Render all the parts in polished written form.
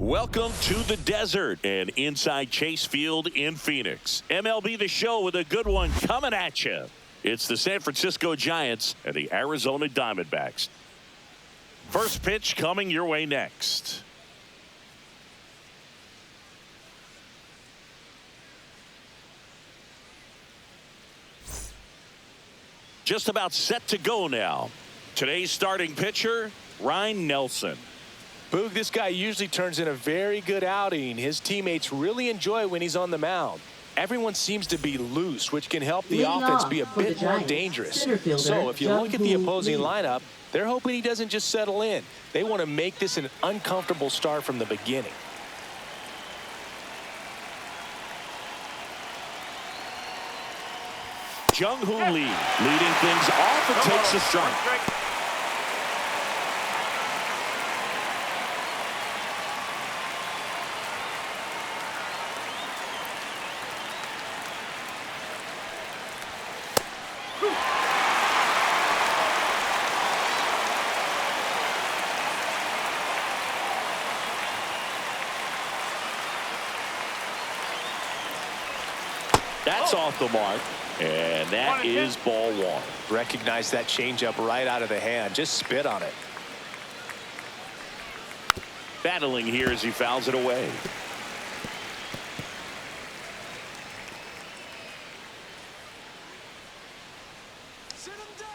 Welcome to the desert and inside Chase Field in Phoenix. MLB The Show with a good one coming at you. It's the San Francisco Giants and the Arizona Diamondbacks. First pitch coming your way next. Just about set to go now. Today's starting pitcher, Ryan Nelson. Boog, this guy usually turns in a very good outing. His teammates really enjoy when he's on the mound. Everyone seems to be loose, which can help the offense be a bit more dangerous. So if you look at the opposing lineup, they're hoping he doesn't just settle in. They want to make this an uncomfortable start from the beginning. Jung-Hoo Lee leading things off and takes a strike. That's off the mark, and that is ball one. Recognize that changeup right out of the hand. Just spit on it. Battling here as he fouls it away. Sit him down.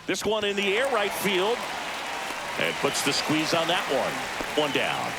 This one in the air right field. And puts the squeeze on that one. One down.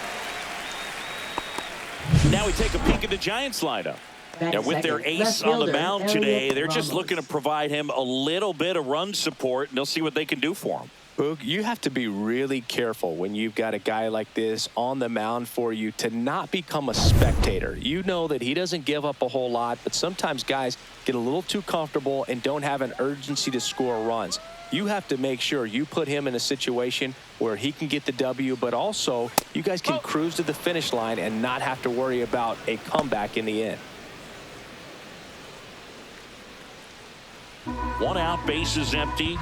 Now we take a peek at the Giants lineup. And with their ace on the mound today, they're just looking to provide him a little bit of run support, and they'll see what they can do for him. Boog, you have to be really careful when you've got a guy like this on the mound for you to not become a spectator. You know that he doesn't give up a whole lot, but sometimes guys get a little too comfortable and don't have an urgency to score runs. You have to make sure you put him in a situation where he can get the W, but also you guys can cruise to the finish line and not have to worry about a comeback in the end. One out, base is empty.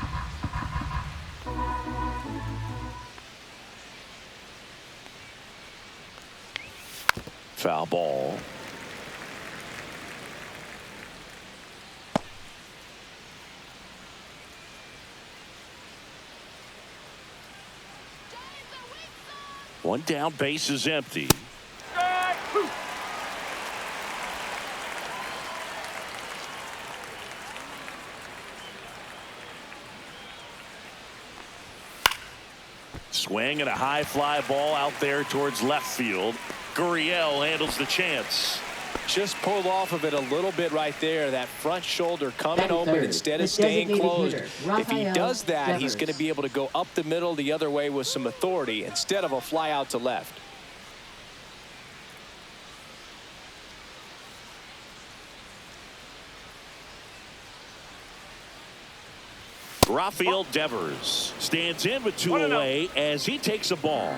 Foul ball. One down, base is empty. Swing and a high fly ball out there towards left field. Gurriel handles the chance. Just pulled off of it a little bit right there. That front shoulder coming open instead of staying closed. If he does that, he's going to be able to go up the middle the other way with some authority instead of a fly out to left. Rafael Devers stands in with two away as he takes a ball.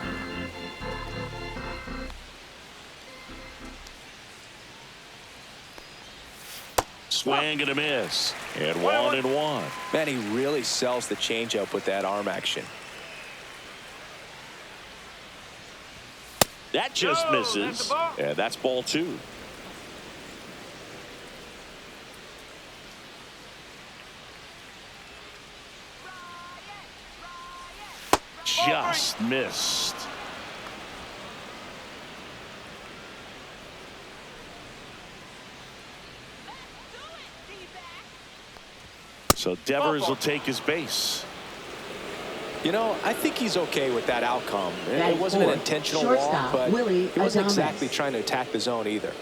Swing and a miss. And 1-1. Man, he really sells the changeup with that arm action. That just misses. And that's ball two. Just missed. So Devers will take his base. You know, I think he's okay with that outcome. It wasn't an intentional walk, but he wasn't exactly trying to attack the zone either.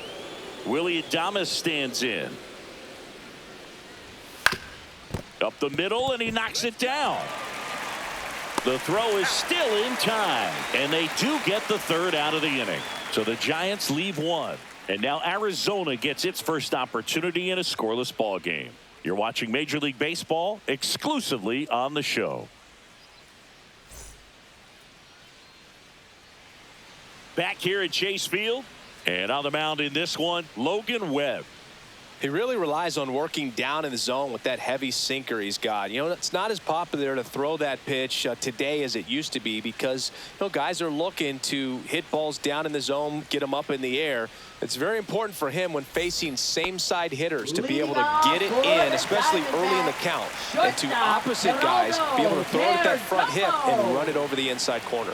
Willie Adames stands in. Up the middle, and he knocks it down. The throw is still in time, and they do get the third out of the inning. So the Giants leave one, and now Arizona gets its first opportunity in a scoreless ball game. You're watching Major League Baseball exclusively on the show. Back here at Chase Field. And on the mound in this one, Logan Webb. He really relies on working down in the zone with that heavy sinker he's got. You know, it's not as popular to throw that pitch today as it used to be because, you know, guys are looking to hit balls down in the zone, get them up in the air. It's very important for him when facing same side hitters to be able to get it in, especially early in the count, and to opposite guys be able to throw it at that front hip and run it over the inside corner.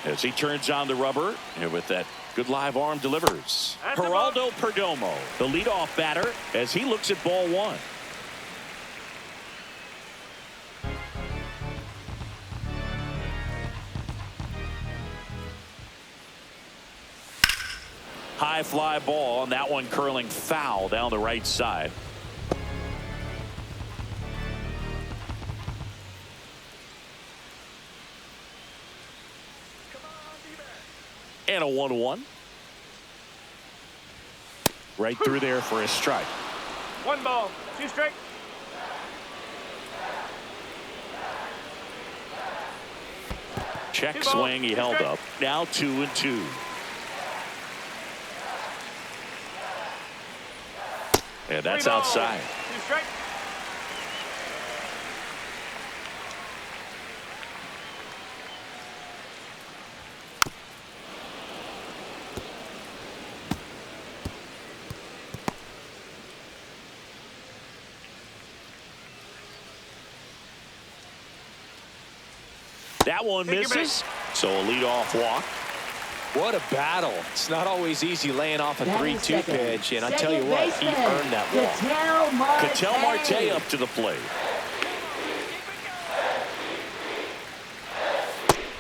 As he turns on the rubber, and with that good live arm delivers. Geraldo Perdomo, the leadoff batter, as he looks at ball one. High fly ball, and that one curling foul down the right side. And a 1-1. Right through there for a strike. 1 ball, 2 strikes. Check swing, he held up. Now 2-2. And that's outside. 2 strikes. That one misses, so a leadoff walk. What a battle. It's not always easy laying off a 3-2 pitch, and I tell you what, he earned that walk. Ketel Marte up to the plate.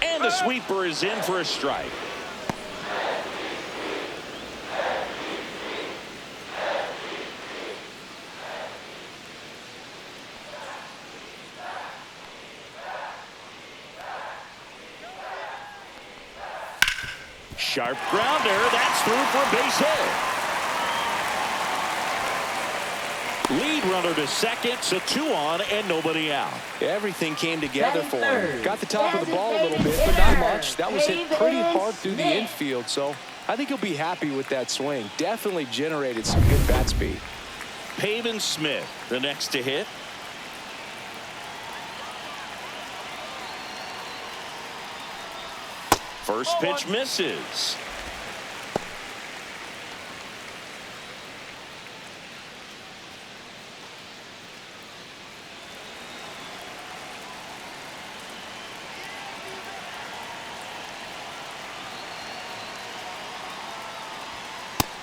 And the sweeper is in for a strike. Sharp grounder. That's through for a base hit. Lead runner to second, so 2 on and nobody out. Everything came together for him. Got the top of the ball a little bit, but not much. That was hit pretty hard through the infield, so I think he'll be happy with that swing. Definitely generated some good bat speed. Pavin Smith, the next to hit. First pitch misses.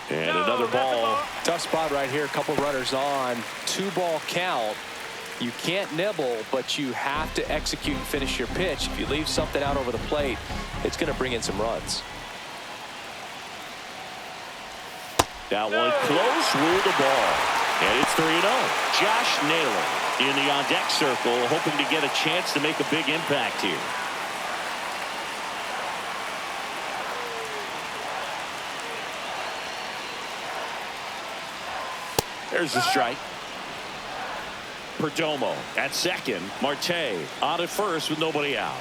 And another ball. Tough spot right here. A couple runners on. 2-ball count. You can't nibble, but you have to execute and finish your pitch. If you leave something out over the plate, it's going to bring in some runs. That one close, ruled the ball. And it's 3-0. Josh Naylor in the on-deck circle, hoping to get a chance to make a big impact here. There's the strike. Perdomo at second. Marte on at first with nobody out.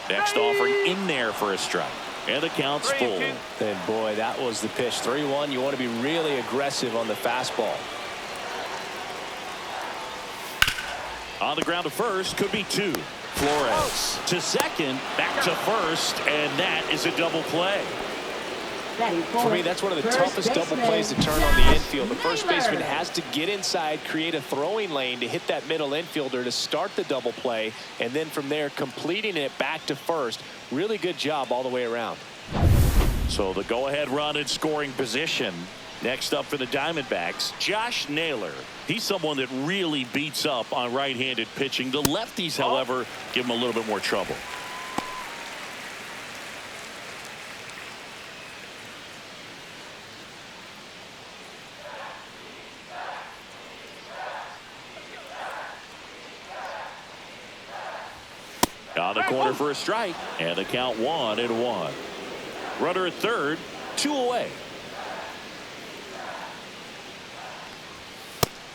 Next offering in there for a strike. And the count's full. And boy, that was the pitch. 3-1. You want to be really aggressive on the fastball. On the ground to first, could be 2. Flores to second, back to first, and that is a double play. For me, that's one of the toughest double plays to turn on the infield. The first baseman has to get inside, create a throwing lane to hit that middle infielder to start the double play, and then from there completing it back to first. Really good job all the way around. So the go-ahead run in scoring position. Next up for the Diamondbacks, Josh Naylor. He's someone that really beats up on right-handed pitching. The lefties, however, give him a little bit more trouble. On the corner for a strike, and the count 1-1. Runner at third, 2 away.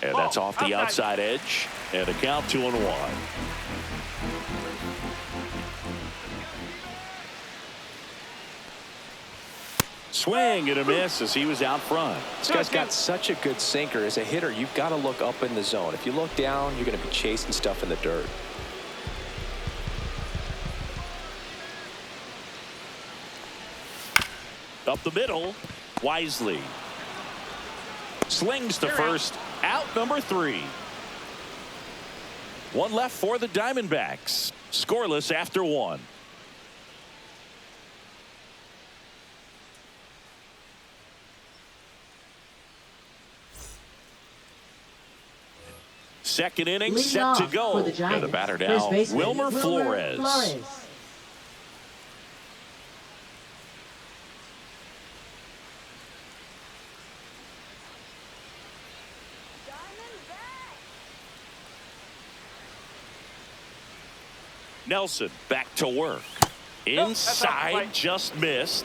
And that's off the outside edge, and the count 2-1. Swing and a miss as he was out front. This guy's got such a good sinker. As a hitter, you've got to look up in the zone. If you look down, you're going to be chasing stuff in the dirt. Up the middle, Wisely. Slings to first, out number 3. One left for the Diamondbacks. Scoreless after 1. Second inning set to go. And the batter now, Wilmer Flores. Nelson back to work. Inside, just missed.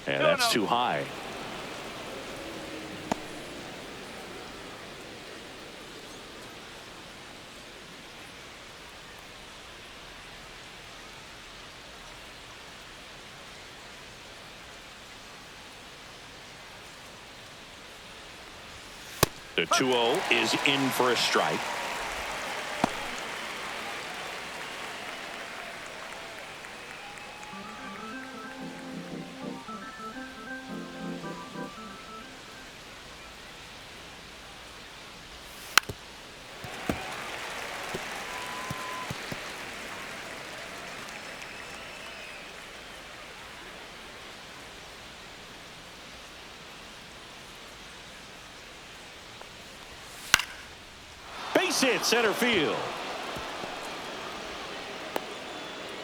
And that's too high. The 2-0 is in for a strike. Base hit center field.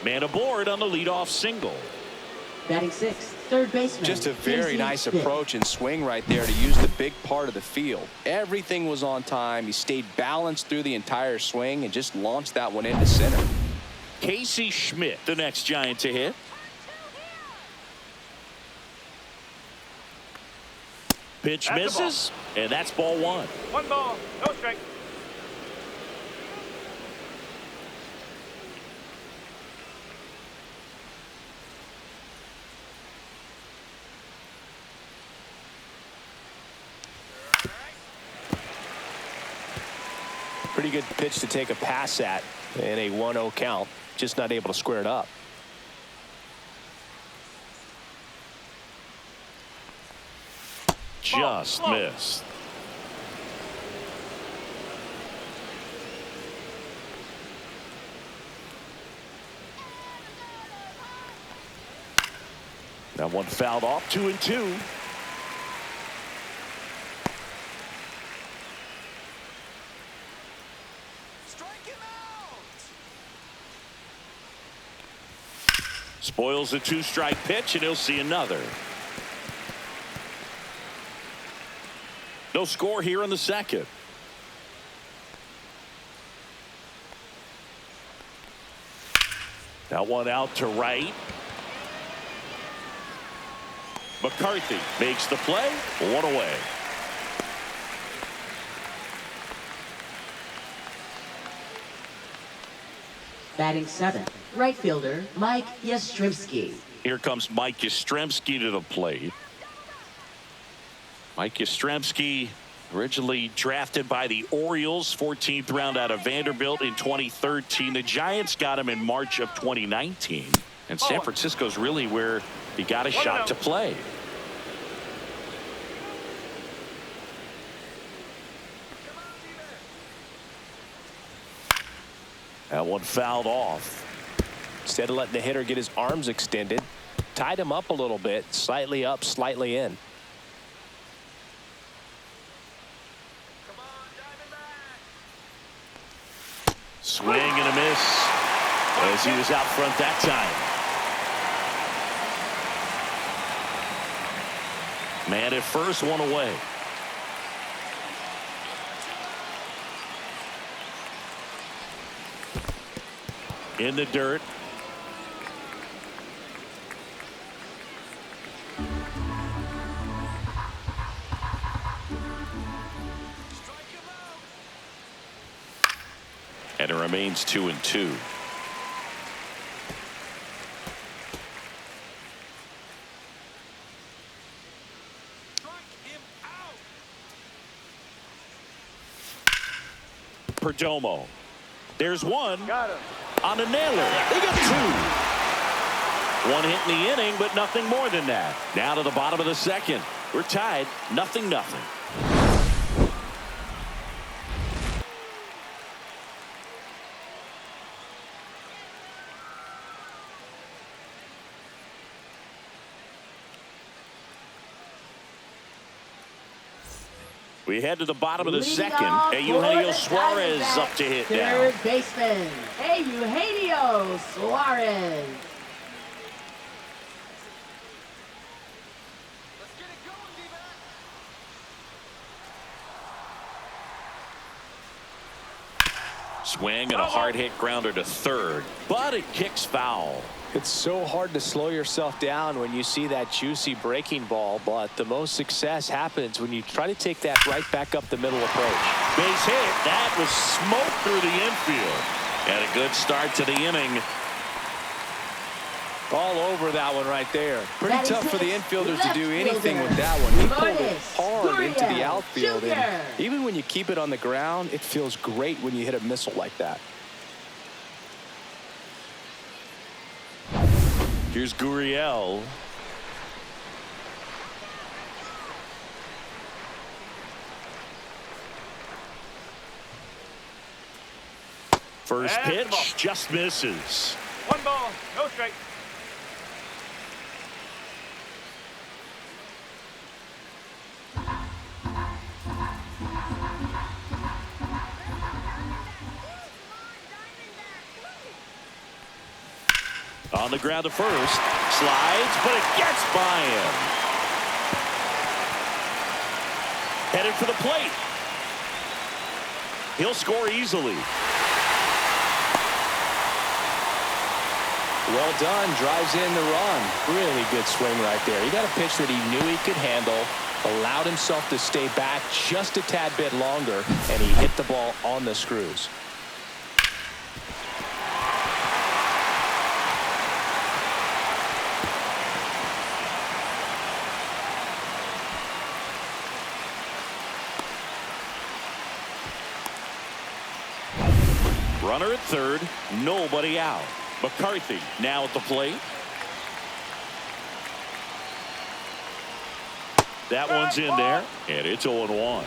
Man aboard on the leadoff single. Batting 6th, third baseman. Just a very nice approach and swing right there to use the big part of the field. Everything was on time. He stayed balanced through the entire swing and just launched that one into center. Casey Schmidt, the next Giant to hit. Pitch misses, and that's ball 1. 1 ball, no strike. Pretty good pitch to take a pass at in a 1-0 count. Just not able to square it up. Just missed. That one fouled off. 2-2. Spoils a 2-strike pitch, and he'll see another. No score here in the second. That one out to right. McCarthy makes the play. 1 away. Batting 7th, right fielder Mike Yastrzemski. Here comes Mike Yastrzemski to the plate. Mike Yastrzemski, originally drafted by the Orioles, 14th round out of Vanderbilt in 2013. The Giants got him in March of 2019. And San Francisco's really where he got a shot to play. That one fouled off. Instead of letting the hitter get his arms extended, tied him up a little bit, slightly up, slightly in. Swing and a miss as he was out front that time. Man at first, 1 away. In the dirt. remains 2-2. Perdomo. There's one. Got him. On a nailer. They got two. One hit in the inning, but nothing more than that. Now to the bottom of the second. We're tied. 0-0. We head to the bottom of the second. Eugenio Suarez up to hit now. Third baseman, Eugenio Suarez. Swing and a hard hit grounder to third, but it kicks foul. It's so hard to slow yourself down when you see that juicy breaking ball, but the most success happens when you try to take that right back up the middle approach. Base hit. That was smoke through the infield. And a good start to the inning. All over that one right there. Pretty That tough is for the his infielders to left do anything fielder, with that one. He pulled it Lourdes hard into the Gurriel outfield. And Jr. even when you keep it on the ground, it feels great when you hit a missile like that. Here's Gurriel. First pitch just misses. 1 ball, no strike. On the ground to first. Slides, but it gets by him. Headed for the plate. He'll score easily. Well done. Drives in the run. Really good swing right there. He got a pitch that he knew he could handle. Allowed himself to stay back just a tad bit longer, and he hit the ball on the screws. Runner at third, nobody out. McCarthy now at the plate. That one's in there, and it's 0-1.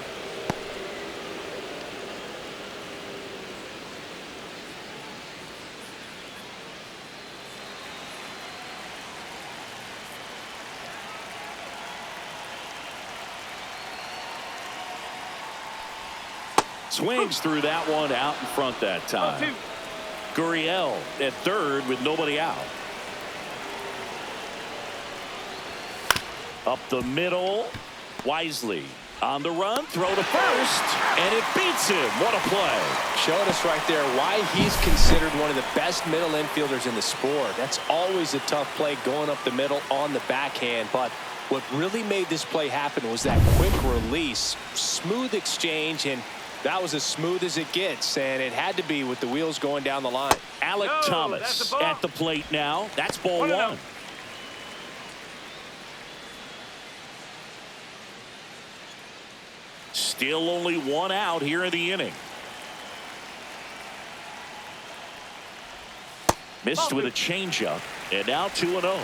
Swings through that one out in front that time. Gurriel at third with nobody out. Up the middle. Wisely on the run. Throw to first. And it beats him. What a play. Showing us right there why he's considered one of the best middle infielders in the sport. That's always a tough play going up the middle on the backhand. But what really made this play happen was that quick release. Smooth exchange, and that was as smooth as it gets, and it had to be with the wheels going down the line. Alec Thomas at the plate now. That's ball one. Still only one out here in the inning. Missed with a changeup, and now 2-0.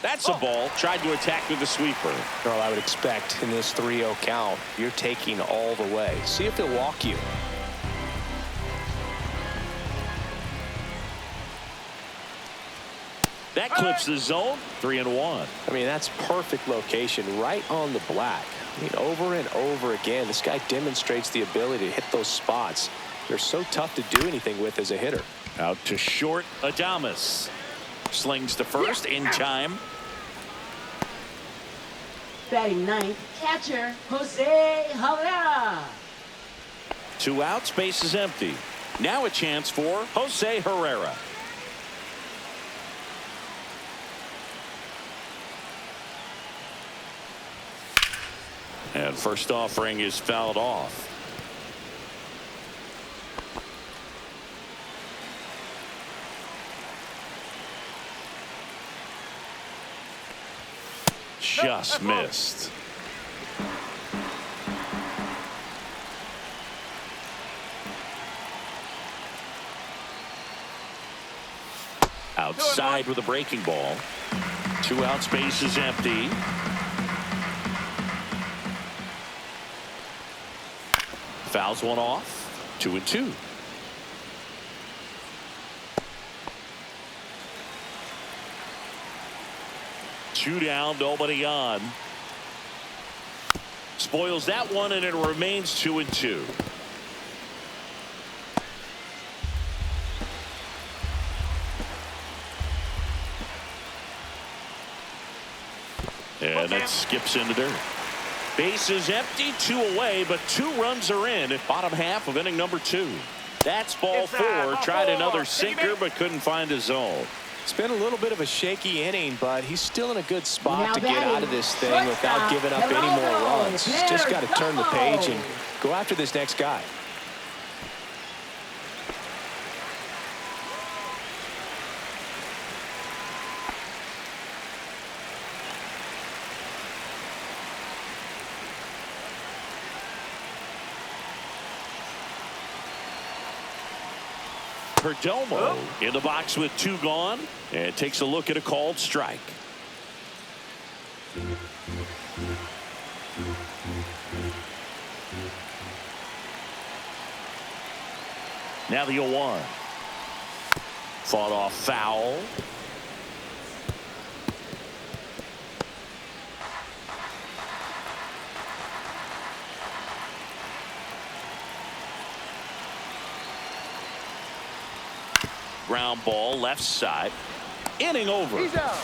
That's a ball. Tried to attack with the sweeper. Well, I would expect in this 3-0 count, you're taking all the way. See if they'll walk you. That clips the zone. 3-1. I mean, that's perfect location right on the black. I mean, over and over again, this guy demonstrates the ability to hit those spots. They're so tough to do anything with as a hitter. Out to short. Adames slings to first in time. Batting ninth, catcher Jose Herrera. 2 outs, base is empty. Now a chance for Jose Herrera. And first offering is fouled off. Just missed. Outside with a breaking ball. 2 out, space is empty. Fouls one off. 2-2. Two down, nobody on. Spoils that one, and it remains 2-2. And it skips into dirt. Base is empty, 2 away, but 2 runs are in at bottom half of inning number 2. That's ball 4. Tried another sinker, but couldn't find a zone. It's been a little bit of a shaky inning, but he's still in a good spot to get out of this thing without giving up any more runs. He's just got to turn the page and go after this next guy. Perdomo in the box with 2 gone, and takes a look at a called strike. Now the 0-1. Fought off foul. Ground ball left side. Inning over. He's out.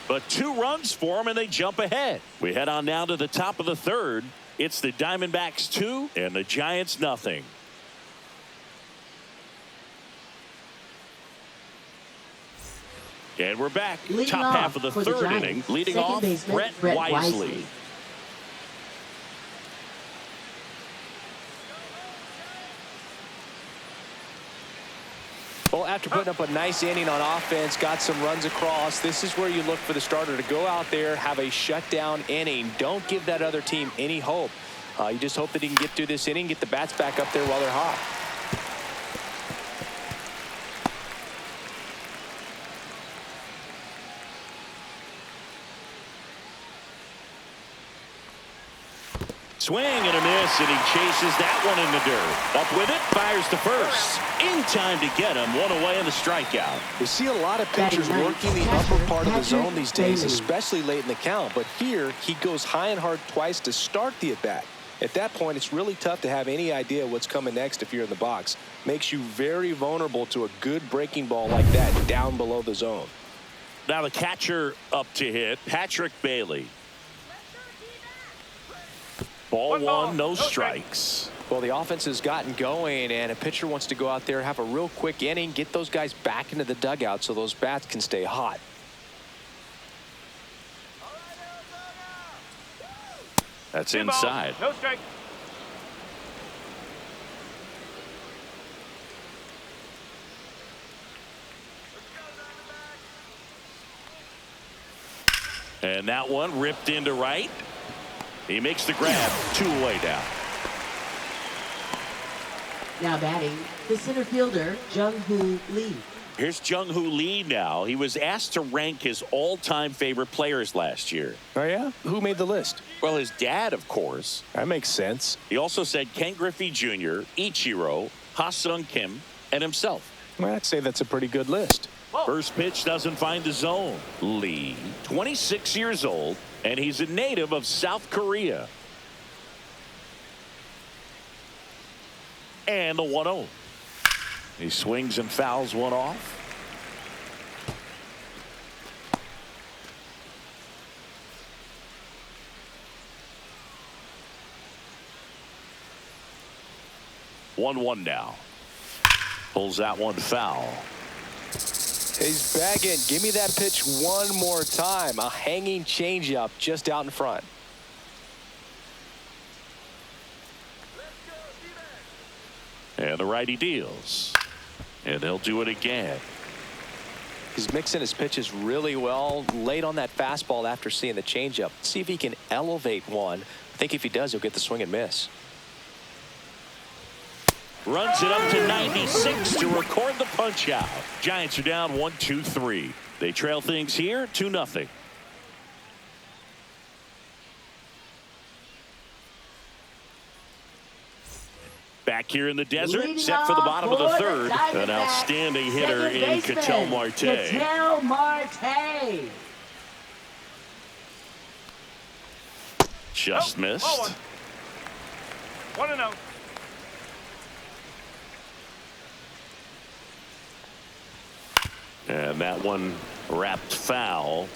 But 2 runs for him, and they jump ahead. We head on now to the top of the 3rd. It's the Diamondbacks 2 and the Giants nothing. And we're back. Leading Top half of the off 3rd inning. Leading off, Brett Wisely. Well, after putting up a nice inning on offense, got some runs across, this is where you look for the starter to go out there, have a shutdown inning. Don't give that other team any hope. You just hope that he can get through this inning, get the bats back up there while they're hot. Swing and a miss, and he chases that one in the dirt. Up with it, fires to first. In time to get him. 1 away and the strikeout. We see a lot of pitchers working the upper part of the zone these days, especially late in the count. But here, he goes high and hard twice to start the at-bat. At that point, it's really tough to have any idea what's coming next if you're in the box. Makes you very vulnerable to a good breaking ball like that down below the zone. Now the catcher up to hit, Patrick Bailey. Ball 1, no strikes. Well, the offense has gotten going, and a pitcher wants to go out there, have a real quick inning, get those guys back into the dugout so those bats can stay hot. That's inside. No strike. And that one ripped into right. He makes the grab. 2 away now. Now batting, the center fielder, Jung-Hoo Lee. Here's Jung-Hoo Lee now. He was asked to rank his all-time favorite players last year. Oh, yeah? Who made the list? Well, his dad, of course. That makes sense. He also said Ken Griffey Jr., Ichiro, Ha-Sung Kim, and himself. Well, I'd say that's a pretty good list. First pitch doesn't find the zone. Lee, 26 years old, and he's a native of South Korea. And the 1-0. He swings and fouls one off. One now. Pulls that one foul. He's begging. Give me that pitch one more time. A hanging changeup just out in front. And the righty deals. And they'll do it again. He's mixing his pitches really well. Late on that fastball after seeing the changeup. See if he can elevate one. I think if he does, he'll get the swing and miss. Runs it up to 96 to record the punch out. Giants are down 1-2-3. They trail things here 2-0. Back here in the desert, Leading set for the bottom of the off third. for the An outstanding hitter second in baseman, Ketel Marte. Ketel Marte. Just missed. 1-0. And that one wrapped foul.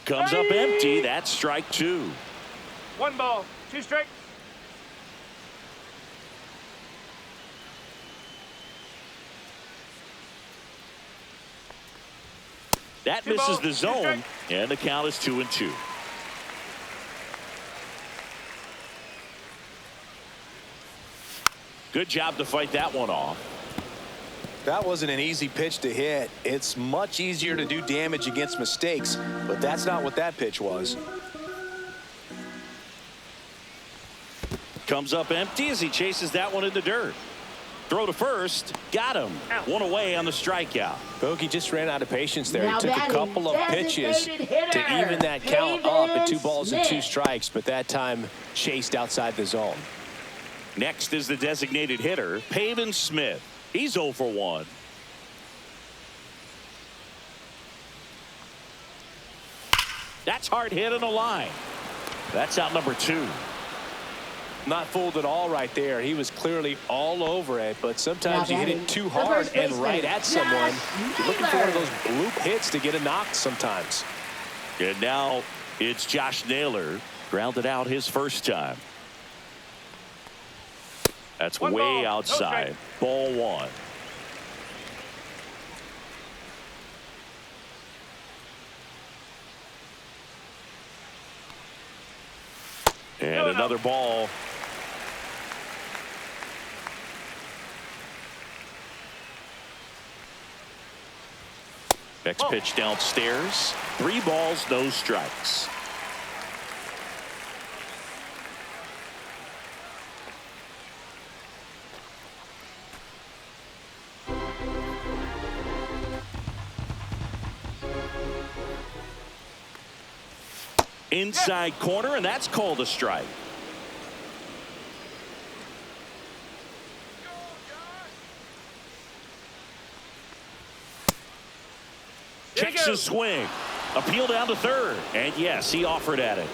Comes up empty. That's strike 2. 1 ball, 2 strikes. That Two misses balls, the two zone, strikes. and the count is 2-2. Good job to fight that one off. That wasn't an easy pitch to hit. It's much easier to do damage against mistakes, but that's not what that pitch was. Comes up empty as he chases that one in the dirt. Throw to first. Got him. One away on the strikeout. Bogey just ran out of patience there. Now He took a batting, couple of pitches designated hitter, to even that count up at 2 balls and 2 Smith. strikes, but that time chased outside the zone. Next is the designated hitter, Pavin Smith. He's 0 for 1. That's hard hit on the line. That's out number 2. Not fooled at all right there. He was clearly all over it, but sometimes you hit it too the hard first and baseman, right at someone. Josh You're looking for one of Naylor. those bloop hits to get a knock sometimes. And now it's Josh Naylor. Grounded out his first time. That's One way ball, no outside. strike. Ball 1. And another ball. Next pitch downstairs. 3 balls, no strikes. Inside corner, and that's called a strike. Checks his swing. Appeal down to third. And yes, he offered at it.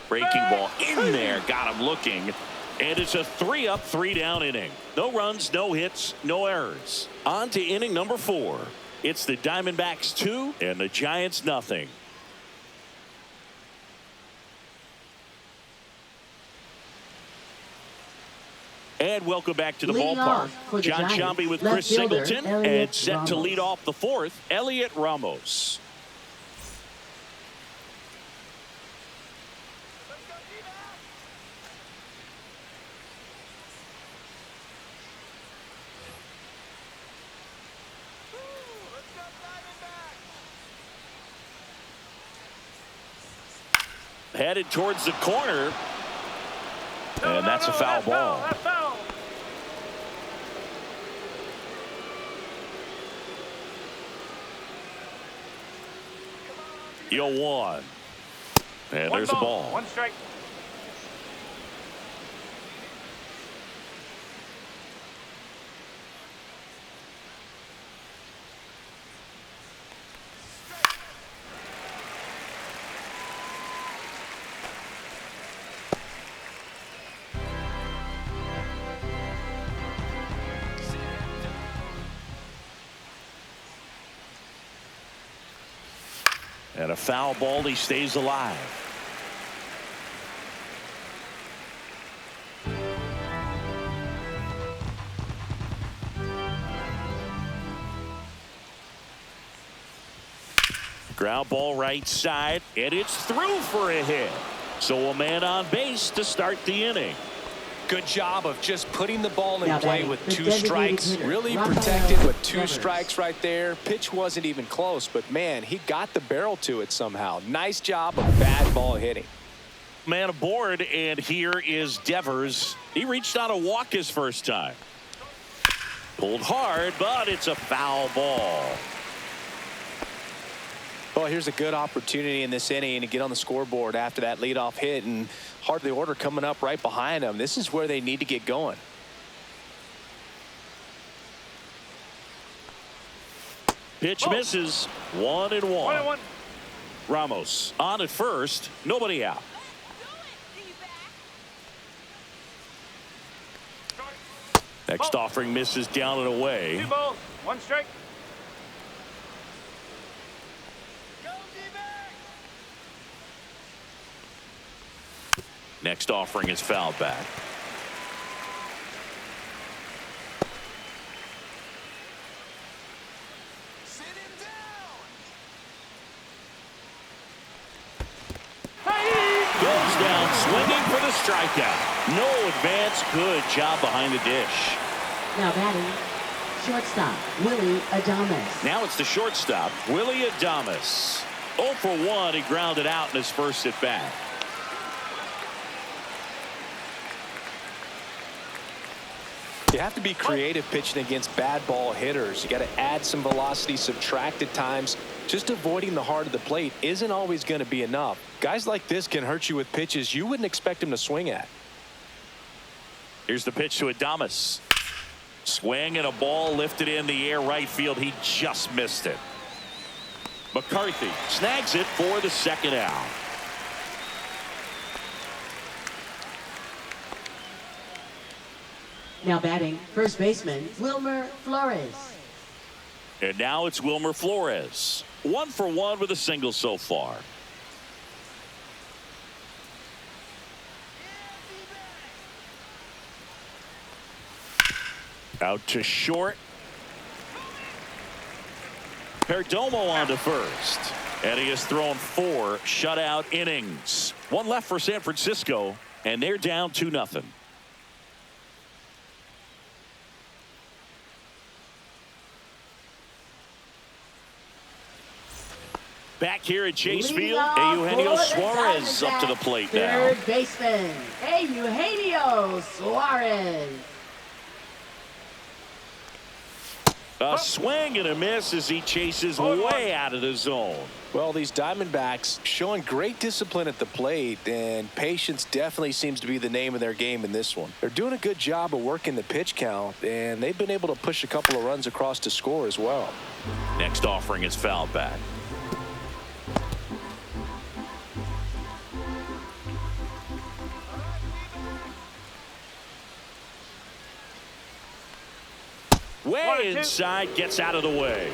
Breaking ball in there. Got him looking. And it's a 3-up, 3-down inning. No runs, no hits, no errors. On to inning number 4. It's the Diamondbacks 2 and the Giants nothing. And welcome back to the Leading ballpark. off for the John Giants, Sciambi with left Chris fielder, Singleton, Elliot and set to Ramos. lead off the 4th, Elliot Ramos. Headed towards the corner. And that's a foul ball. That's foul. Yo, 1. And One there's a ball. 1 strike. And a foul ball. He stays alive. Ground ball right side, and it's through for a hit. So a man on base to start the inning. Good job of just putting the ball in Now play batting, with the 2 designated strikes. hitter, Really Rafael protected with 2 Devers. strikes right there. Pitch wasn't even close, but man, he got the barrel to it somehow. Nice job of bad ball hitting. Man aboard, and here is Devers. He reached on a walk his first time. Pulled hard, but it's a foul ball. Well, here's a good opportunity in this inning to get on the scoreboard after that leadoff hit, and heart of the order coming up right behind them. This is where they need to get going. Pitch misses. 1-1. 1-1. Ramos on at first. Nobody out. Next offering misses down and away. 2 balls, 1 strike. Next offering is fouled back. Goes down swinging for the strikeout. No advance. Good job behind the dish. Now batting, shortstop, Willie Adames. Now it's the shortstop, Willie Adames. 0 for 1. He grounded out in his first at bat. You have to be creative pitching against bad ball hitters. You got to add some velocity, subtract at times. Just avoiding the heart of the plate isn't always going to be enough. Guys like this can hurt you with pitches you wouldn't expect him to swing at. Here's the pitch to Adames. Swing and a ball lifted in the air right field. He just missed it. McCarthy snags it for the second out. Now batting, first baseman, Wilmer Flores. And now it's Wilmer Flores. 1 for 1 with a single so far. Out to short. Perdomo on to first. And he has thrown 4 shutout innings. 1 left for San Francisco, and they're down 2-0. Back here at Chase Field, Eugenio Suarez up to the plate now. Third baseman, Eugenio Suarez. A swing and a miss as he chases way out of the zone. Well, these Diamondbacks showing great discipline at the plate, and patience definitely seems to be the name of their game in this one. They're doing a good job of working the pitch count, and they've been able to push a couple of runs across to score as well. Next offering is fouled back. Way inside, gets out of the way.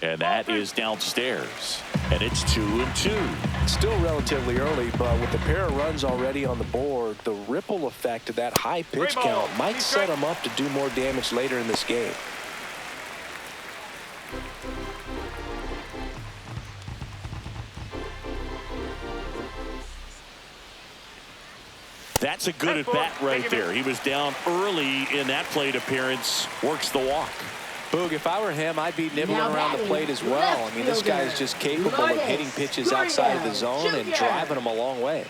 And that is downstairs. And it's 2-2. It's still relatively early, but with the pair of runs already on the board, the ripple effect of that high pitch count might set them up to do more damage later in this game. That's a good at bat right there. He was down early in that plate appearance. Works the walk. Boog, if I were him, I'd be nibbling around the plate as well. I mean, this guy is just capable of hitting pitches outside of the zone and driving them a long way.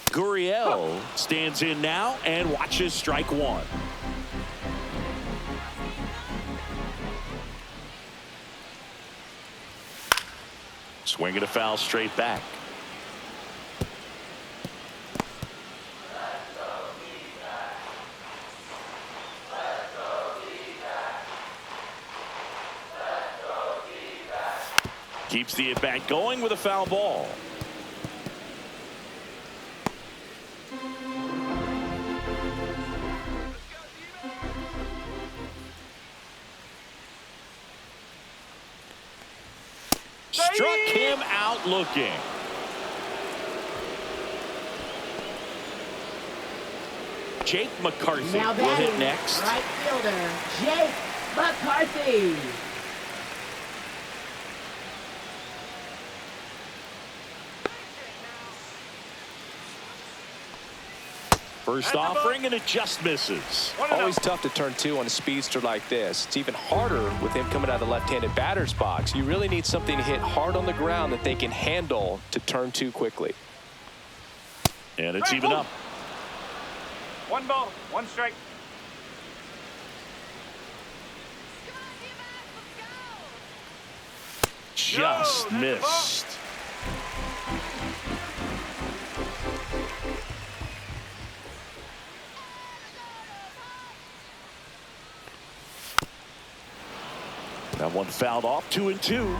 Gurriel stands in now and watches strike 1. Swing and a foul straight back. Keeps the at-bat going with a foul ball. Struck him out looking. Jake McCarthy Now will hit batting, next. right fielder, Jake McCarthy. First offering, and it just misses. Always tough to turn two on a speedster like this. It's even harder with him coming out of the left-handed batter's box. You really need something to hit hard on the ground that they can handle to turn two quickly. And it's even up. 1 ball, 1 strike. Just missed. That one fouled off, 2-2.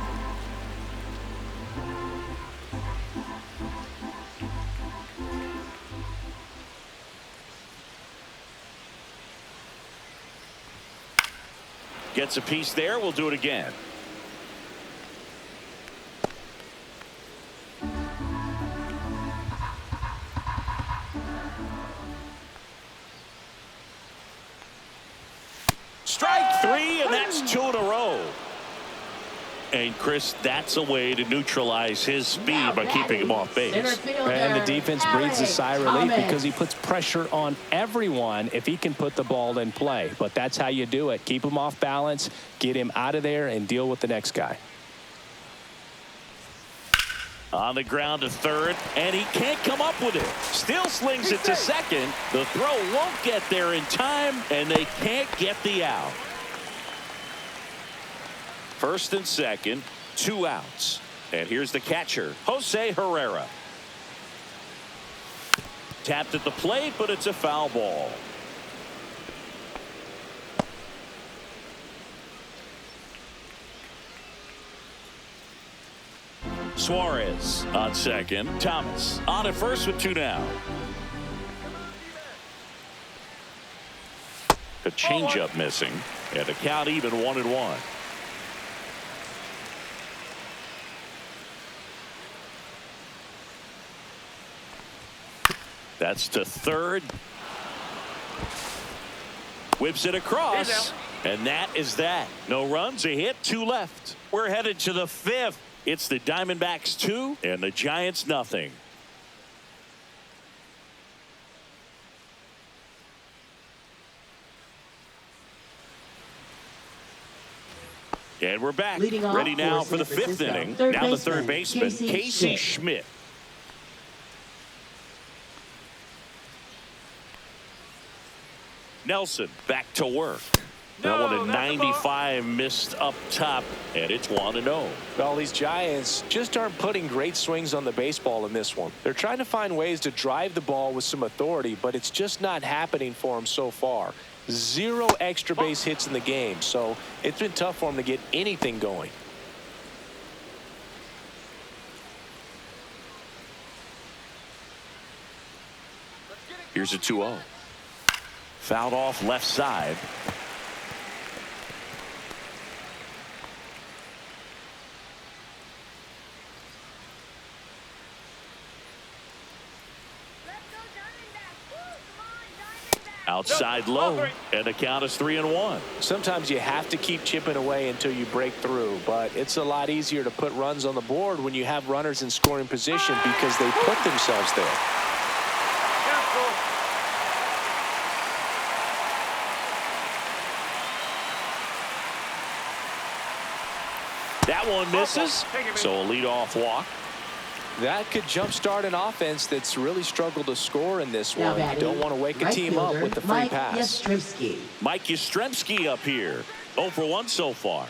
Gets a piece there. We'll do it again. Strike 3, and that's 2 in a row. And Chris, that's a way to neutralize his speed by keeping him off base. And the defense breathes a sigh of relief because he puts pressure on everyone if he can put the ball in play. But that's how you do it. Keep him off balance, get him out of there, and deal with the next guy. On the ground to third, and he can't come up with it. Still slings it to second. The throw won't get there in time, and they can't get the out. First and second, 2 outs. And here's the catcher, Jose Herrera. Tapped at the plate, but it's a foul ball. Suarez on second. Thomas on at first with 2 down. A changeup missing, and a count even 1-1. That's to third. Whips it across, and that is that. No runs, a hit, 2 left. We're headed to the 5th. It's the Diamondbacks 2 and the Giants nothing. And we're back. Ready now for the 5th inning. Now the third baseman, Casey Schmidt. Nelson back to work. That one at 95 missed up top, and it's 1-0. Well, these Giants just aren't putting great swings on the baseball in this one. They're trying to find ways to drive the ball with some authority, but it's just not happening for them so far. 0 extra base hits in the game, so it's been tough for them to get anything going. Here's a 2-0. Fouled off left side. Outside low, and the count is 3-1. Sometimes you have to keep chipping away until you break through, but it's a lot easier to put runs on the board when you have runners in scoring position because they put themselves there. That one misses, so a leadoff walk. That could jumpstart an offense that's really struggled to score in this one. You don't want to wake a team up with the free pass. Mike Yastrzemski up here. 0 for 1 so far.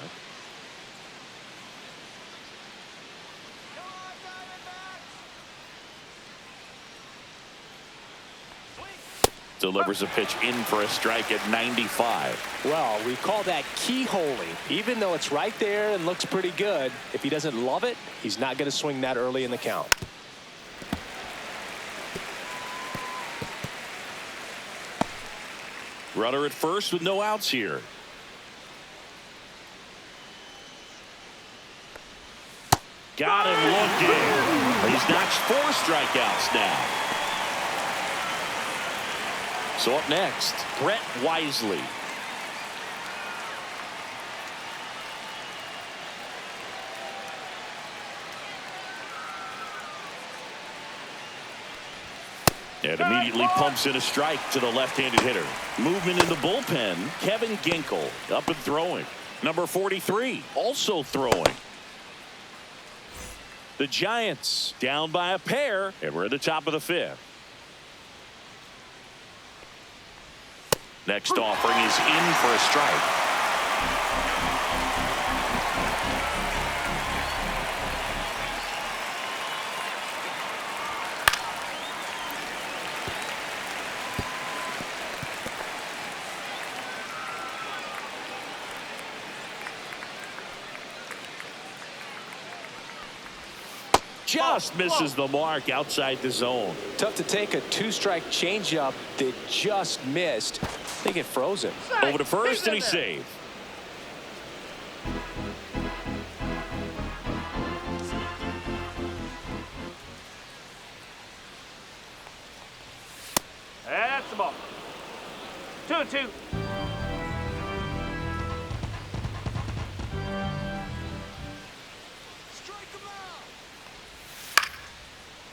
Delivers a pitch in for a strike at 95. Well, we call that keyholing. Even though it's right there and looks pretty good, if he doesn't love it, he's not going to swing that early in the count. Runner at first with no outs here. Got him looking. He's notched 4 strikeouts now. So up next, Brett Wisely. And immediately pumps in a strike to the left-handed hitter. Movement in the bullpen. Kevin Ginkel up and throwing. Number 43 also throwing. The Giants down by a pair, and we're at the top of the 5th. Next offering is in for a strike. Just misses the mark outside the zone. Tough to take a 2-strike changeup that just missed. I think it froze him. Over to first, and he's saved. That's the ball. 2-2.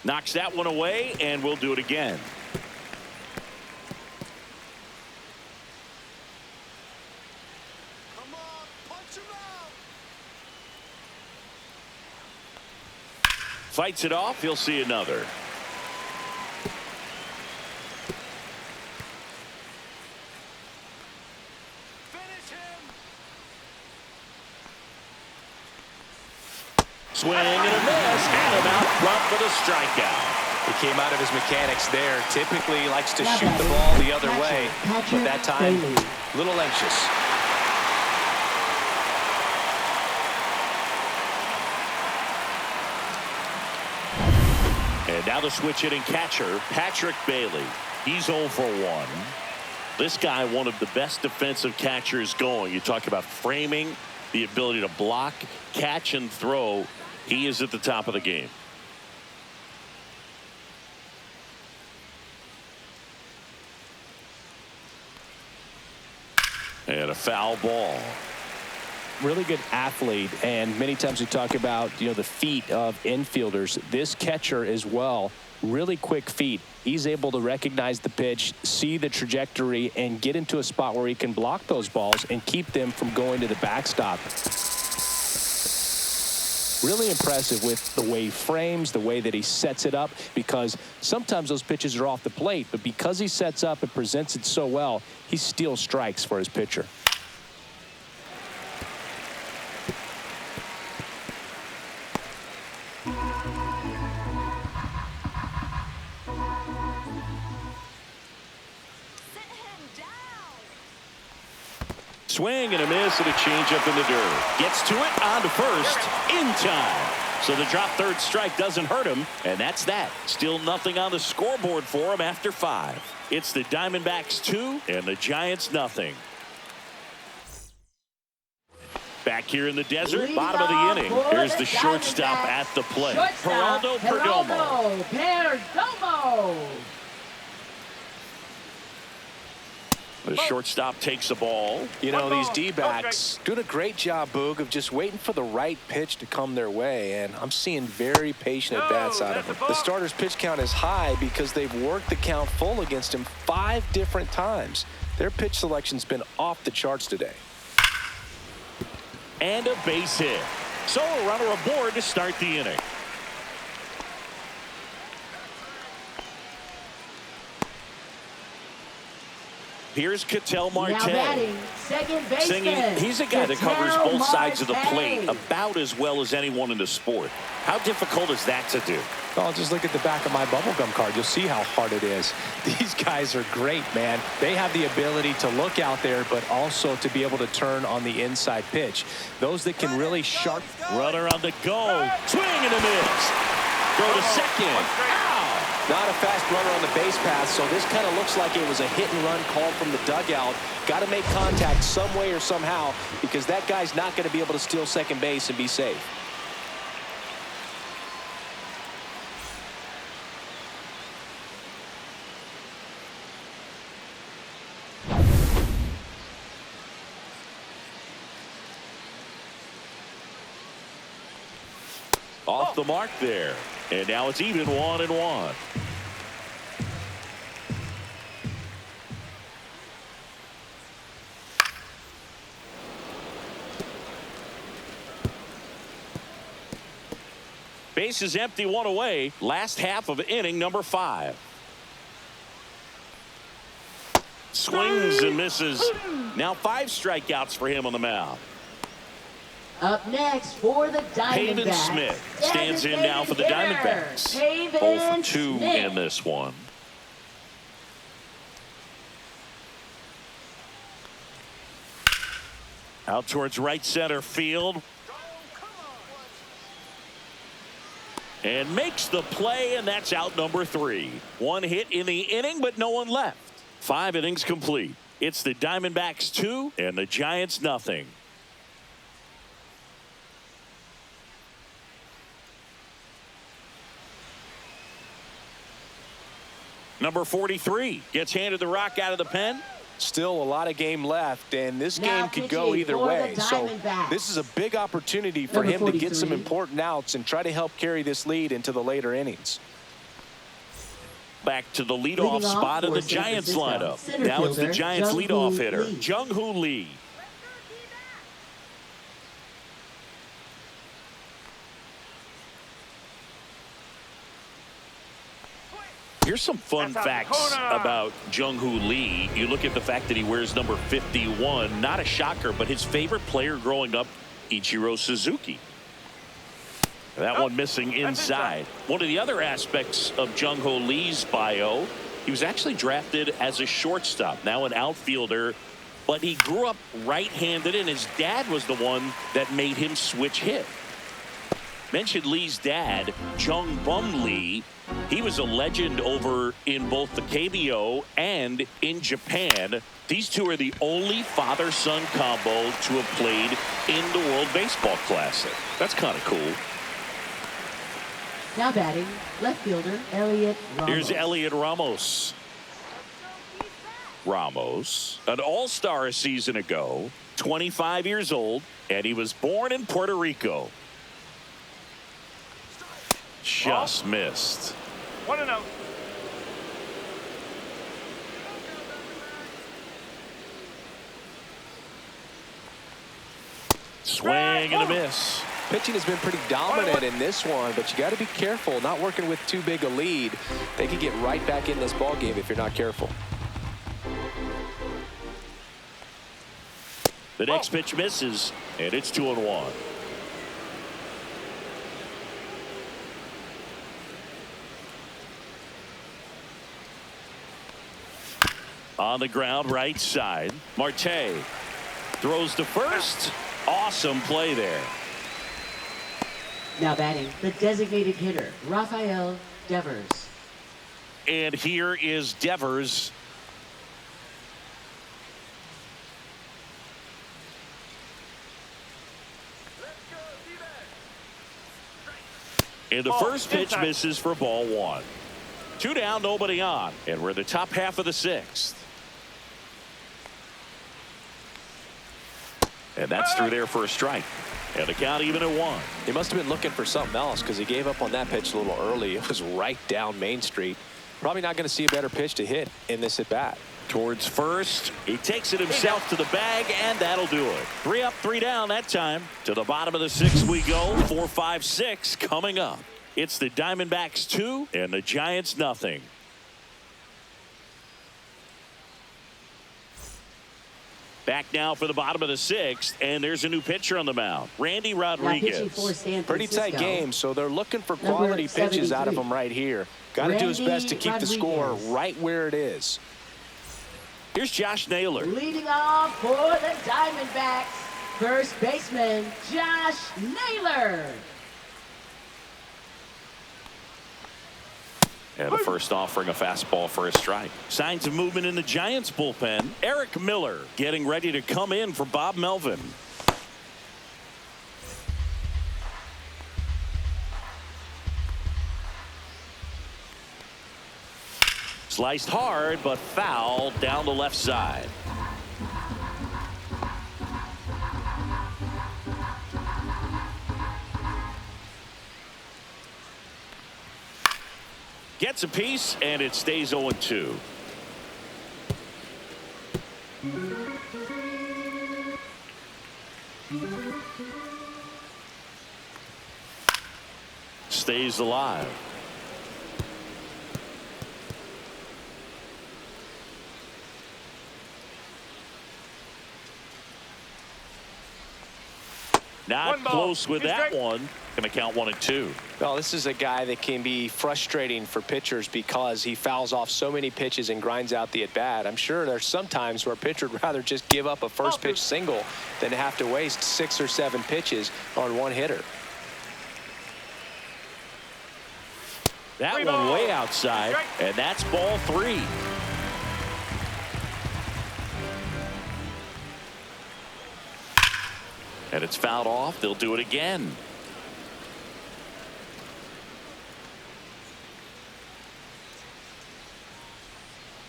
Knocks that one away, and we'll do it again. Come on, punch him out. Fights it off. He'll see another. Finish him. Swing and a miss, and him out front for the strikeout. He came out of his mechanics there. Typically likes to shoot the ball the other way, but that time, a little anxious. And now the switch hitting catcher, Patrick Bailey. He's 0 for 1. This guy, one of the best defensive catchers going. You talk about framing, the ability to block, catch, and throw. He is at the top of the game. And a foul ball. Really good athlete, and many times we talk about, the feet of infielders. This catcher as well, really quick feet. He's able to recognize the pitch, see the trajectory, and get into a spot where he can block those balls and keep them from going to the backstop. Really impressive with the way he frames, the way that he sets it up, because sometimes those pitches are off the plate, but because he sets up and presents it so well, he steals strikes for his pitcher. Swing and a miss and a changeup in the dirt. Gets to it, on to first, in time. So the drop third strike doesn't hurt him, and that's that. Still nothing on the scoreboard for him after 5. It's the Diamondbacks 2 and the Giants nothing. Back here in the desert, bottom of the inning. Here's the shortstop at the plate. Geraldo Perdomo. The shortstop takes the ball. These D-backs doing a great job, Boog, of just waiting for the right pitch to come their way, and I'm seeing very patient at-bats out of them. The starter's pitch count is high because they've worked the count full against him 5 different times. Their pitch selection's been off the charts today. And a base hit. So a runner aboard to start the inning. Here's Ketel Now Marte. batting, second baseman. He's a guy that covers Ketel both sides of the plate Marte. about as well as anyone in the sport. How difficult is that to do? Oh, just look at the back of my bubblegum card. You'll see how hard it is. These guys are great, man. They have the ability to look out there, but also to be able to turn on the inside pitch. Those that can really sharp. Runner on the go. Swing and a miss. Throw to second. Ow! Not a fast runner on the base path, so this kind of looks like it was a hit-and-run call from the dugout. Got to make contact some way or somehow, because that guy's not going to be able to steal second base and be safe. Off the mark there. And now it's even 1-1. Base is empty, one away. Last half of inning number 5. Swings and misses. Now 5 strikeouts for him on the mound. Up next for the Diamondbacks. Pavin Smith stands in now for the Diamondbacks. 0 for 2 in this one. Out towards right center field. And makes the play, and that's out number 3. 1 hit in the inning, but no one left. 5 innings complete. It's the Diamondbacks 2 and the Giants nothing. Number 43 gets handed the rock out of the pen. Still a lot of game left, and this Now game could go either pitching for way. the So Diamondbacks. this is a big opportunity for him to get some 43. important outs and try to help carry this lead into the later innings. Back to the leadoff Leading off spot of for the San Giants Francisco, lineup. center Now it's the fielder, Giants Jung-Hoo leadoff hitter, Lee. Jung-Hoo Lee. Here's some fun facts about Jung-Hoo Lee. You look at the fact that he wears number 51. Not a shocker, but his favorite player growing up, Ichiro Suzuki. That one missing inside. One of the other aspects of Jung-Hoo Lee's bio, he was actually drafted as a shortstop, now an outfielder, but he grew up right-handed, and his dad was the one that made him switch hit. Mentioned Lee's dad, Jung Bum Lee. He was a legend over in both the KBO and in Japan. These two are the only father-son combo to have played in the World Baseball Classic. That's kind of cool. Now batting, left fielder Elliot Ramos. Here's Elliot Ramos. Ramos, an all-star a season ago, 25 years old, and he was born in Puerto Rico. Just missed. 1-0. Swing and a miss. Pitching has been pretty dominant in this one, but you got to be careful. Not working with too big a lead. They could get right back in this ball game if you're not careful. The next pitch misses, and it's 2-1. On the ground, right side. Marte throws to first. Awesome play there. Now batting, the designated hitter Rafael Devers. And here is Devers. And the first pitch misses for ball 1. 2 down, nobody on. And we're in the top half of the 6th. And that's through there for a strike. And the count even at 1. He must have been looking for something else because he gave up on that pitch a little early. It was right down Main Street. Probably not going to see a better pitch to hit in this at bat. Towards first. He takes it himself to the bag, and that'll do it. 3 up, 3 down that time. To the bottom of the 6th we go. 4, 5, 6 coming up. It's the Diamondbacks 2 and the Giants nothing. Back now for the bottom of the 6th, and there's a new pitcher on the mound, Randy Rodriguez. Pretty tight game, so they're looking for quality pitches out of him right here. Got to do his best to keep the score right where it is. Here's Josh Naylor. Leading off for the Diamondbacks, first baseman Josh Naylor. And the first offering, a fastball for a strike. Signs of movement in the Giants bullpen. Eric Miller getting ready to come in for Bob Melvin. Sliced hard, but foul down the left side. Gets a piece, and it stays 0-2. Stays alive. Not close with that one. Going to count 1-2. Well, this is a guy that can be frustrating for pitchers because he fouls off so many pitches and grinds out the at-bat. I'm sure there's some times where a pitcher would rather just give up a first pitch single than to have to waste 6 or 7 pitches on one hitter. That one way outside, and that's ball 3. And it's fouled off. They'll do it again.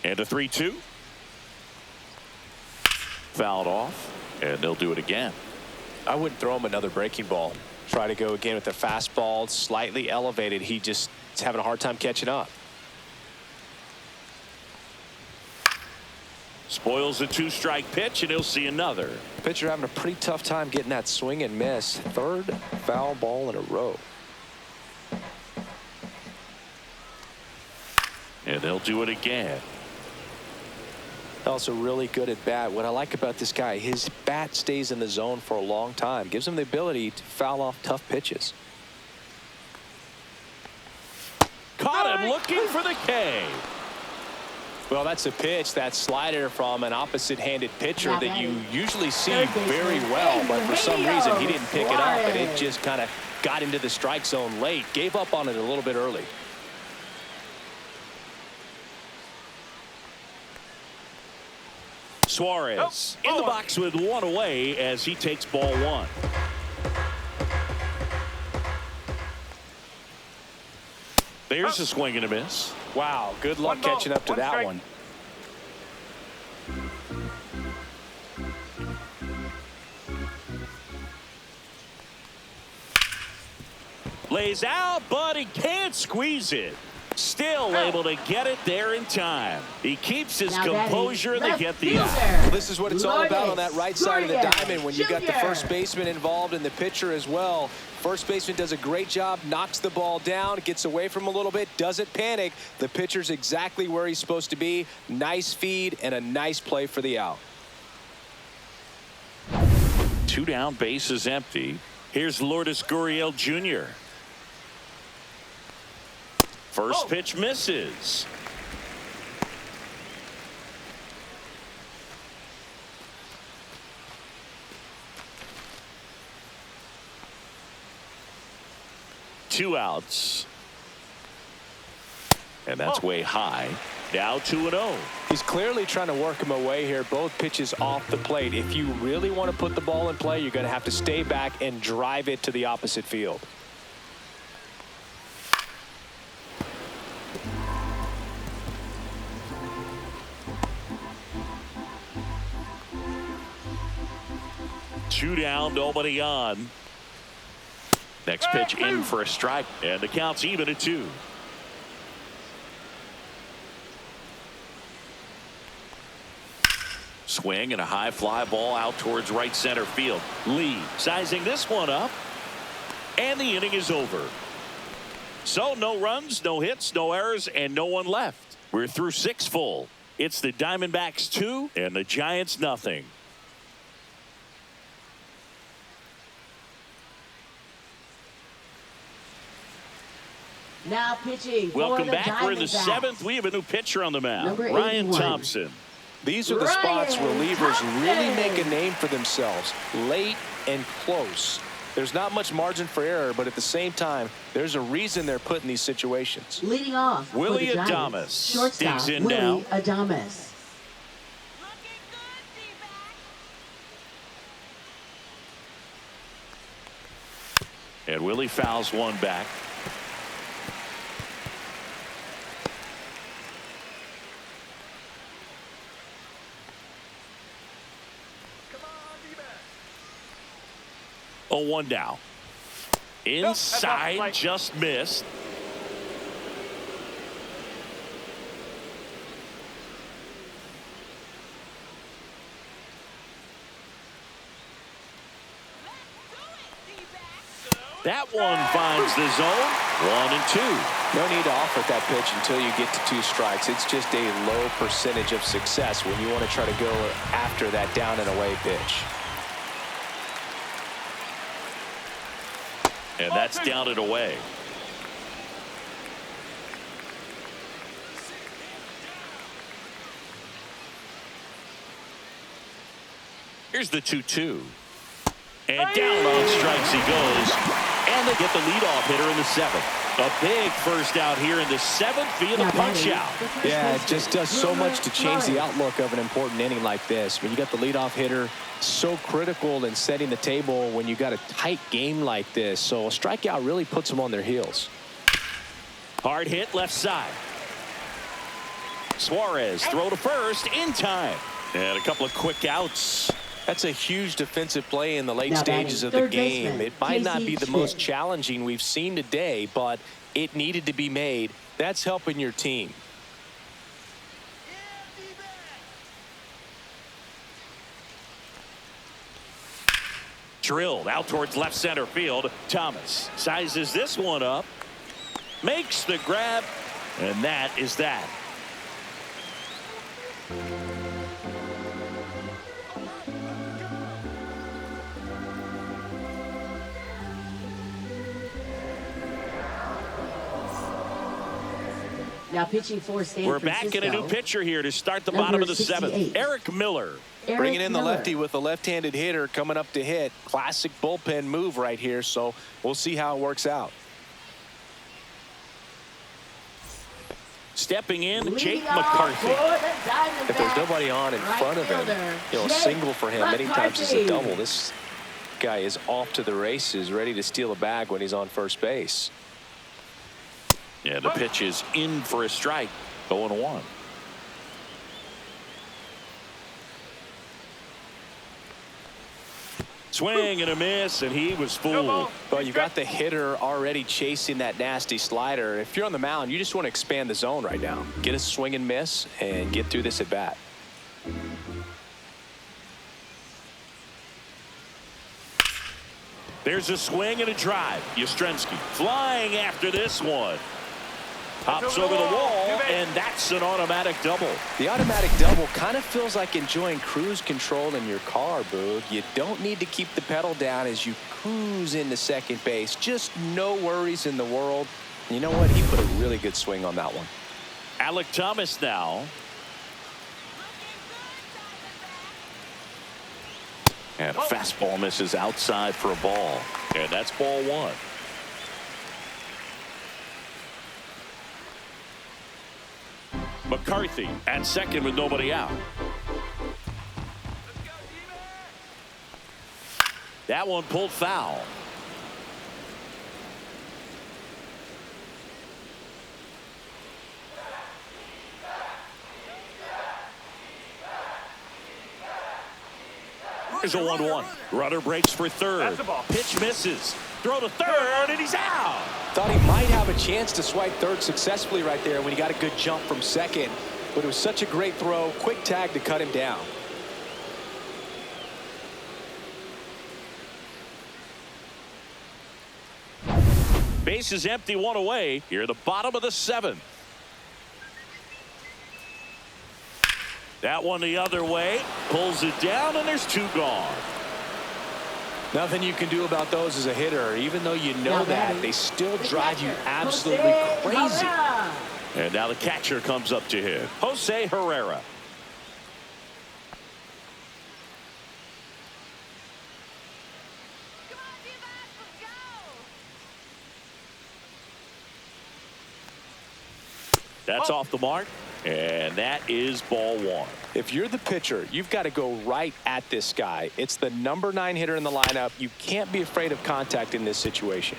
And a 3-2. Fouled off, and they'll do it again. I wouldn't throw him another breaking ball. Try to go again with the fastball, slightly elevated. He just is having a hard time catching up. Spoils a 2-strike pitch, and he'll see another. Pitcher having a pretty tough time getting that swing and miss. 3rd foul ball in a row. And they'll do it again. Also really good at bat. What I like about this guy, his bat stays in the zone for a long time. Gives him the ability to foul off tough pitches. Caught him looking for the K. Well, that's a pitch, that slider from an opposite-handed pitcher that you usually see very well, but for some reason he didn't pick it up, and it just kind of got into the strike zone late. Gave up on it a little bit early. Suarez in the box with 1 away as he takes ball 1. There's a swing and a miss. Wow, good luck catching up to that one. Lays out, but he can't squeeze it. Still able to get it there in time. He keeps his composure, and they get the out. Well, this is what it's all about on that right side of the diamond when you got the first baseman involved and the pitcher as well. First baseman does a great job, knocks the ball down, gets away from him a little bit, doesn't panic. The pitcher's exactly where he's supposed to be. Nice feed and a nice play for the out. 2 down, base is empty. Here's Lourdes Gurriel Jr. First pitch misses. Two outs. And that's way high. Now 2-0. He's clearly trying to work him away here. Both pitches off the plate. If you really want to put the ball in play, you're going to have to stay back and drive it to the opposite field. Two down, nobody on. Next pitch in for a strike, and the count's even at 2. Swing and a high fly ball out towards right center field. Lee sizing this one up, and the inning is over. So no runs, no hits, no errors, and no one left. We're through 6 full. It's the Diamondbacks 2 and the Giants nothing. Now pitching for Welcome the back. We're in the Diamondbacks. 7th. We have a new pitcher on the mound. Number Ryan 81. Thompson. These are the spots relievers really make a name for themselves. Late and close. There's not much margin for error, but at the same time, there's a reason they're put in these situations. Leading off for Willie the Giants, Adames shortstop digs in Willie now. Adames. And Willie fouls one back. Come on, D-back. 0-1 now. Inside, play. just missed. That one finds the zone. 1-2. No need to offer that pitch until you get to 2 strikes. It's just a low percentage of success when you want to try to go after that down and away pitch. And that's down and away. Here's the 2-2. And down on strikes he goes. And they get the leadoff hitter in the 7th. A big first out here in the 7th via the punch out. Yeah, it just does so much to change the outlook of an important inning like this. When you got the leadoff hitter, so critical in setting the table when you got a tight game like this. So a strikeout really puts them on their heels. Hard hit left side. Suarez throw to first in time. And a couple of quick outs. That's a huge defensive play in the late Now stages of the batting, third game. baseman, It might not be the most Schmidt. challenging we've seen today, but it needed to be made. That's helping your team. Drilled out towards left center field. Thomas sizes this one up. Makes the grab. And that is that. Now pitching for San We're Francisco. back in a new pitcher here to start the Number bottom of the 68. 7th. Eric Miller. Eric Bringing in the Miller. lefty with a left-handed hitter coming up to hit. Classic bullpen move right here, so we'll see how it works out. Stepping in, Leading Jake off McCarthy. for the Diamondbacks, If there's nobody on in right front of him, fielder, you know, a Jake single for him, many times it's a McCarthy. double. This guy is off to the races, ready to steal a bag when he's on first base. Yeah, the pitch is in for a strike. 0-1. Swing and a miss, and he was fooled. Well, you got the hitter already chasing that nasty slider. If you're on the mound, you just want to expand the zone right now. Get a swing and miss and get through this at bat. There's a swing and a drive. Yastrzemski flying after this one. Pops over the wall, and that's an automatic double. The automatic double kind of feels like enjoying cruise control in your car, Boog. You don't need to keep the pedal down as you cruise into second base. Just no worries in the world. You know what? He put a really good swing on that one. Alec Thomas now. And a fastball misses outside for a ball. And that's ball 1. McCarthy at second with nobody out. That one pulled foul. Here's a 1-1. Runner breaks for third. That's the ball. Pitch misses. Throw to third, and he's out. Thought he might have a chance to swipe third successfully right there when he got a good jump from second. But it was such a great throw. Quick tag to cut him down. Base is empty, 1 away. Here at the bottom of the 7th. That one the other way. Pulls it down, and there's 2 gone. Nothing you can do about those as a hitter. Even though you know that, they still drive you absolutely crazy. And now the catcher comes up to hit. Jose Herrera. That's off the mark, and that is ball one. If you're the pitcher, you've got to go right at this guy. It's the number 9 hitter in the lineup. You can't be afraid of contact in this situation.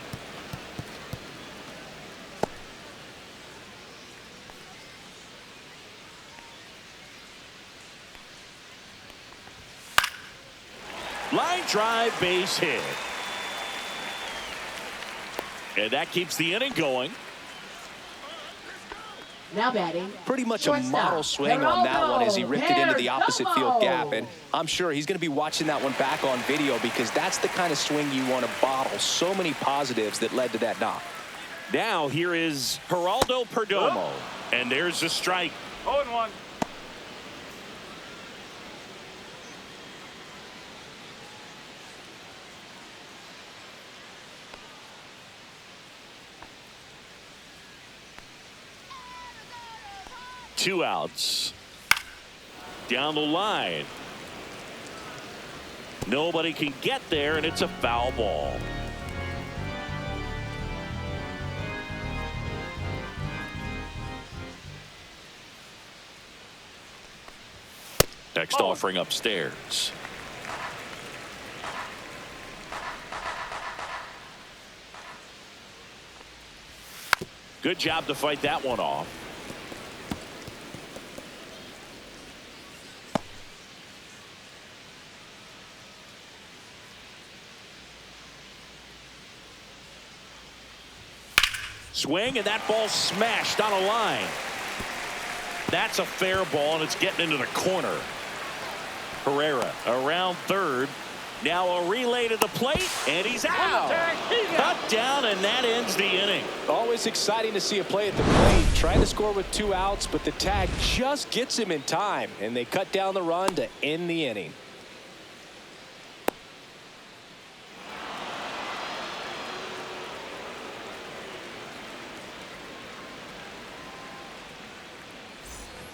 Line drive, base hit. And that keeps the inning going. Now batting. Pretty much a model swing on that one as he ripped it into the opposite field gap. And I'm sure he's going to be watching that one back on video because that's the kind of swing you want to bottle. So many positives that led to that knock. Now here is Geraldo Perdomo. And there's a strike. 0-1. Two outs. Down the line. Nobody can get there, and it's a foul ball. Next offering upstairs. Good job to fight that one off. Swing, and that ball smashed on a line. That's a fair ball, and it's getting into the corner. Herrera around third. Now a relay to the plate, and he's out. Cut down, and that ends the inning. Always exciting to see a play at the plate. Trying to score with 2 outs, but the tag just gets him in time, and they cut down the run to end the inning.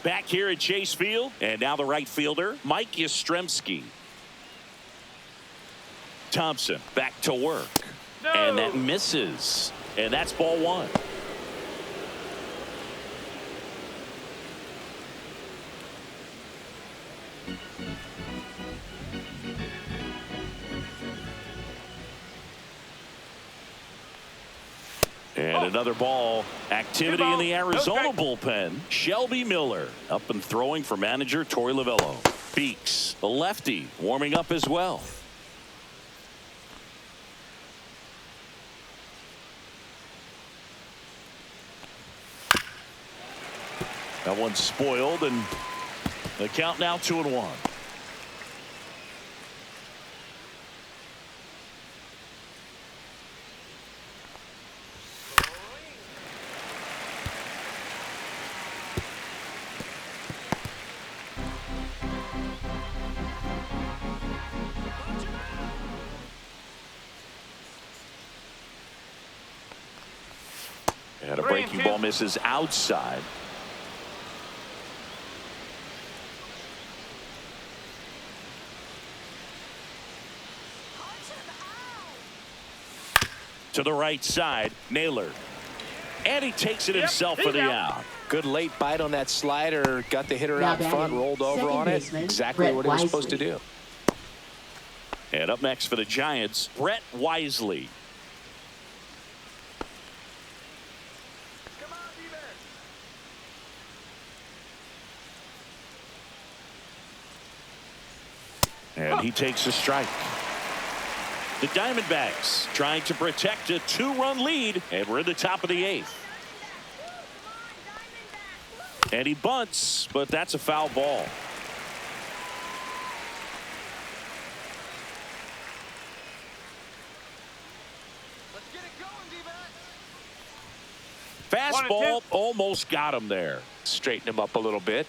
Back here at Chase Field, and now the right fielder, Mike Yastrzemski. Thompson back to work. No. And that misses. And that's ball one. And another ball. Activity in the Arizona bullpen. Shelby Miller up and throwing for manager Torey Lovullo. Beeks, the lefty, warming up as well. That one's spoiled, and the count now 2-1. And a breaking ball misses outside. To the right side, Naylor. And he takes it himself for the out. Good late bite on that slider. Got the hitter out front, rolled over on it. Exactly what he was supposed to do. And up next for the Giants, Brett Wisely. Come on, D-man. And he takes a strike. The Diamondbacks trying to protect a 2-run lead, and we're in the top of the 8th. And he bunts, but that's a foul ball. Let's get it going, D-man. Fastball almost got him there. Straighten him up a little bit.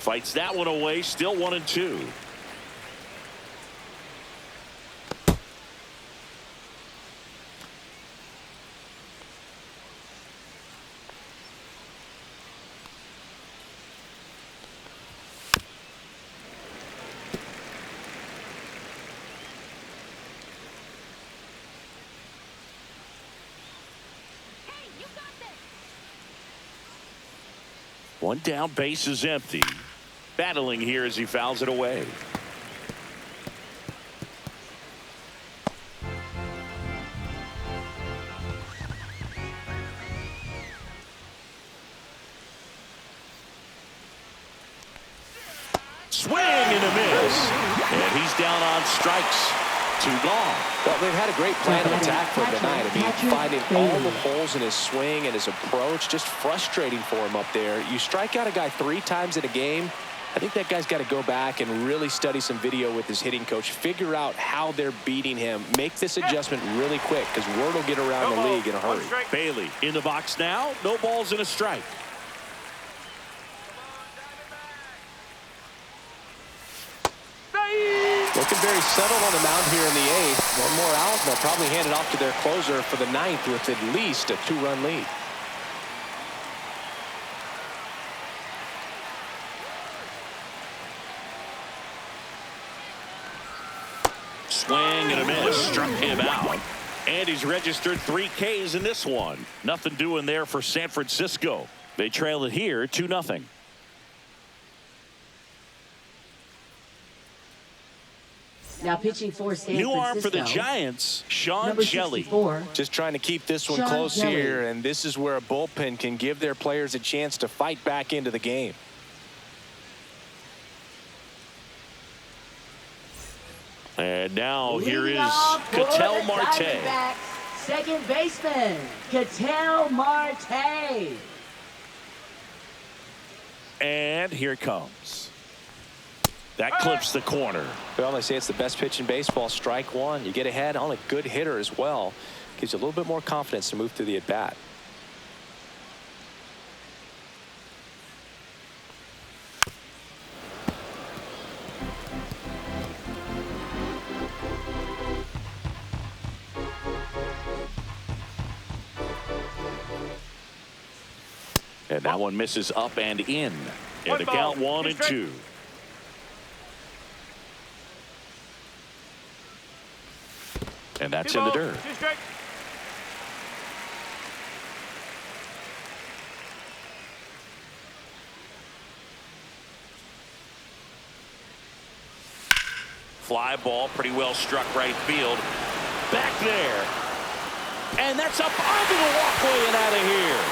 Fights that one away. Still 1-2. One down, base is empty. Battling here as he fouls it away. Swing and a miss. And he's down on strikes. 2 gone. Well, they've had a great plan of attack for him tonight. I mean, finding all the holes in his swing and his approach, just frustrating for him up there. You strike out a guy 3 times in a game, I think that guy's got to go back and really study some video with his hitting coach, figure out how they're beating him, make this adjustment really quick, because word will get around the league in a hurry. Bailey in the box now. No balls and a strike. Looking very settled on the mound here in the 8th. One more out, and they'll probably hand it off to their closer for the 9th with at least a 2-run lead. Swing and a miss. Struck him out. And he's registered 3 Ks in this one. Nothing doing there for San Francisco. They trail it here 2-0. Now pitching for San New Francisco. arm for the Giants, Sean Number Shelley. 64. Just trying to keep this one Sean close Kelly. here, and this is where a bullpen can give their players a chance to fight back into the game. And now here Leading is off for Ketel the Marte. Diamondbacks, second baseman, Ketel Marte. And here it comes. That clips the corner. Well, they say it's the best pitch in baseball. Strike one. You get ahead on a good hitter as well. Gives you a little bit more confidence to move through the at-bat. And that one misses up and in. And the count 1-2. And that's in the dirt. Fly ball, pretty well struck right field. Back there. And that's up onto the walkway and out of here.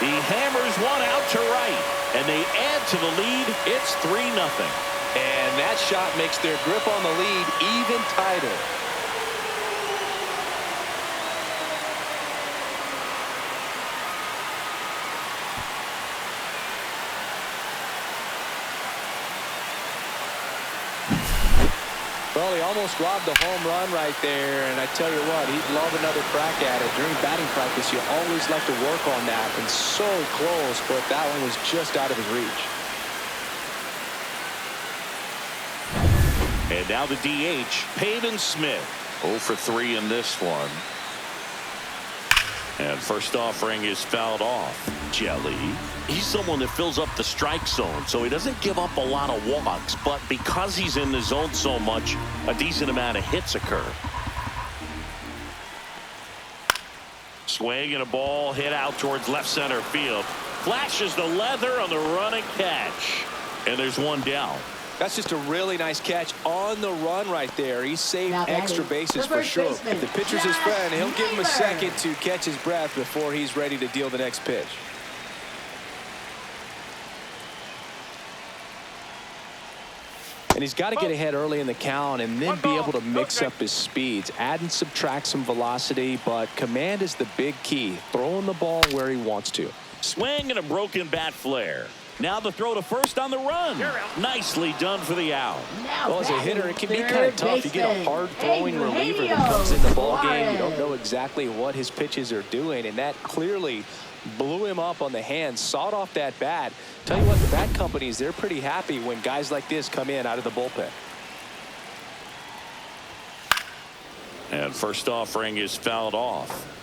He hammers one out to right. And they add to the lead. It's 3-0. And that shot makes their grip on the lead even tighter. Well, he almost robbed the home run right there, and I tell you what, he'd love another crack at it. During batting practice, you always like to work on that, and so close, but that one was just out of his reach. And now the DH, Pavin Smith. 0 for 3 in this one. And first offering is fouled off. Jelly. He's someone that fills up the strike zone, so he doesn't give up a lot of walks, but because he's in the zone so much, a decent amount of hits occur. Swing and a ball hit out towards left center field. Flashes the leather on the run and catch. And there's one down. That's just a really nice catch on the run right there. He saved Now extra batting, bases the for first sure. baseman, If the pitcher's his Josh friend, he'll give him a Hader. second to catch his breath before he's ready to deal the next pitch. And he's got to get ahead early in the count and then be able to mix up his speeds. Add and subtract some velocity, but command is the big key. Throwing the ball where he wants to. Swing and a broken bat flare. Now the throw to first on the run. Nicely done for the out. Well, as a hitter, it can be kind of tough. You get a hard-throwing reliever that comes in the ball game. You don't know exactly what his pitches are doing, and that clearly blew him up on the hand, sawed off that bat. Tell you what, the bat companies, they're pretty happy when guys like this come in out of the bullpen. And first offering is fouled off.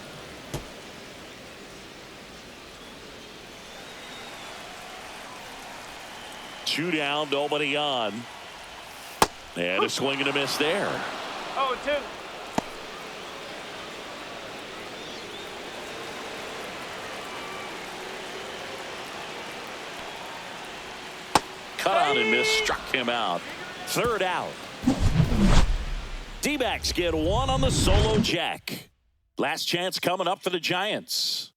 Two down, nobody on. And a swing and a miss there. 0-2. Cut out and miss, struck him out. Third out. D-backs get one on the solo jack. Last chance coming up for the Giants.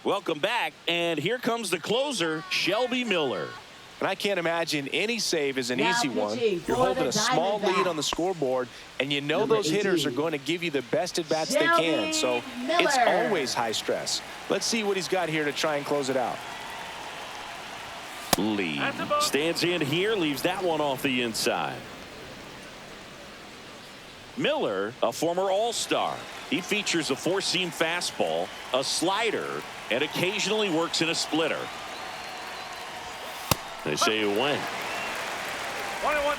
Welcome back, and here comes the closer, Shelby Miller. And I can't imagine any save is an Now easy one. pitching You're for holding the a small lead Diamondbacks. on the scoreboard, and you know Number those hitters 18. are going to give you the best at-bats they Shelby can. So it's Miller. always high stress. Let's see what he's got here to try and close it out. Lee stands in here, leaves that one off the inside. Miller, a former All-Star. He features a four-seam fastball, a slider, and occasionally works in a splitter. They say you win. 1-1.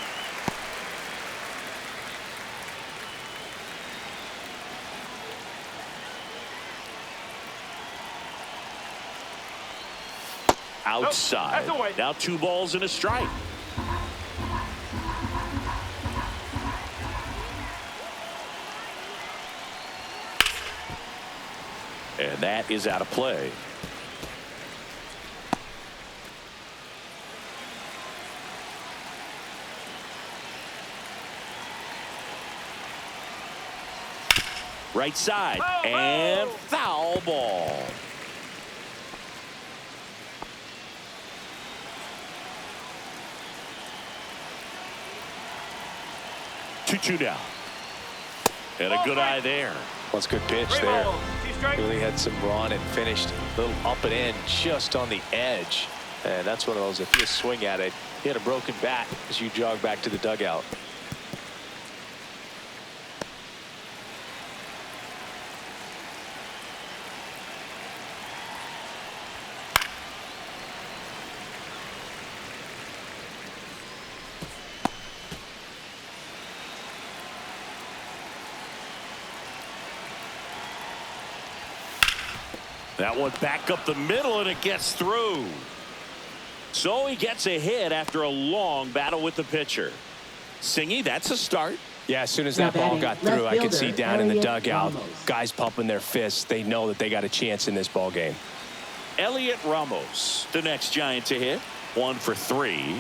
Outside. That's away. Now 2 balls and a strike. And that is out of play. Right side. And foul ball. Two down. And a good eye there. Well, it's a good pitch Three there. balls, 2 strikes. Really had some run and finished a little up and in just on the edge. And that's one of those, if you swing at it, he had a broken bat as you jog back to the dugout. That one back up the middle, and it gets through. So he gets a hit after a long battle with the pitcher. Singy, that's a start. Yeah, as soon as Now that ball batting, got through, left I could fielder, see down in the Elliot dugout, Ramos. guys pumping their fists. They know that they got a chance in this ball game. Elliot Ramos, the next Giant to hit. 1 for 3.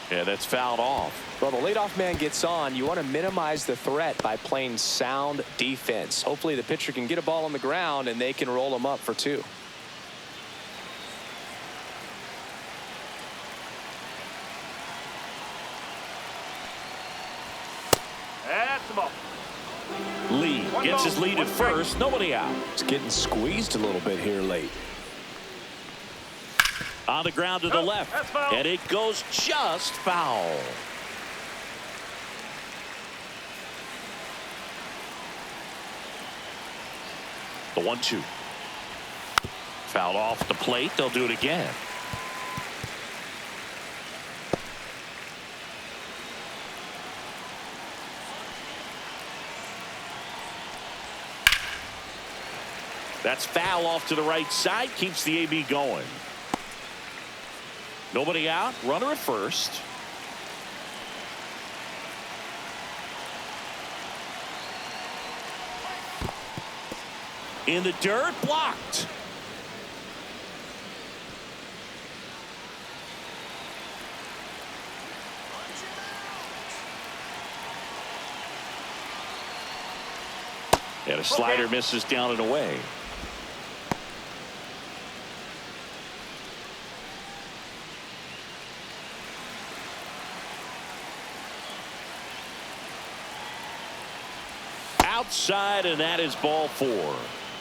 Yeah, that's fouled off. Well, the leadoff man gets on. You want to minimize the threat by playing sound defense. Hopefully the pitcher can get a ball on the ground and they can roll him up for 2. That's the ball. Lee gets his lead at first. Nobody out. It's getting squeezed a little bit here late. On the ground to the left. That's foul. And it goes just foul. The 1-2. Fouled off the plate. They'll do it again. That's foul off to the right side. Keeps the AB going. Nobody out. Runner at first. In the dirt. Blocked. And a slider misses down and away. outside, and that is ball 4.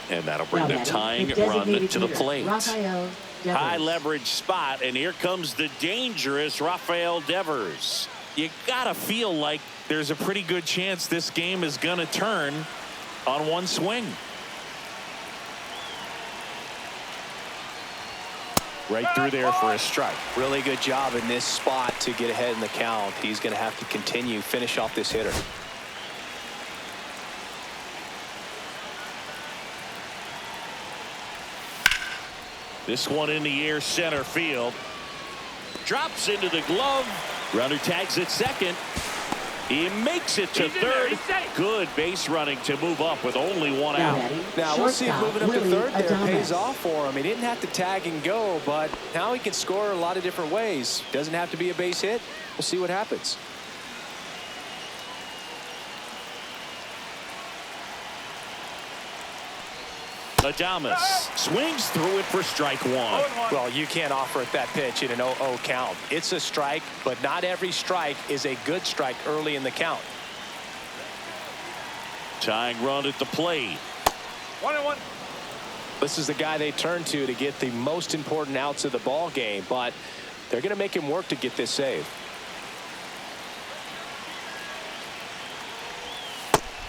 And that'll bring Now the tying run to the plate. High leverage spot, and here comes the dangerous Rafael Devers. You gotta feel like there's a pretty good chance this game is gonna turn on one swing. Right through there for a strike. Really good job in this spot to get ahead in the count. He's going to have to continue, finish off this hitter. This one in the air, center field. Drops into the glove. Runner tags at second. He makes it to third. Good base running to move up with only one out. Now we'll see if moving up to third there pays off for him. He didn't have to tag and go, but now he can score a lot of different ways. Doesn't have to be a base hit. We'll see what happens. Adames swings through it for strike 1. Well, you can't offer it that pitch in an 0-0 count. It's a strike, but not every strike is a good strike early in the count. Tying run at the plate. 1-1. This is the guy they turn to get the most important outs of the ball game, but they're going to make him work to get this save.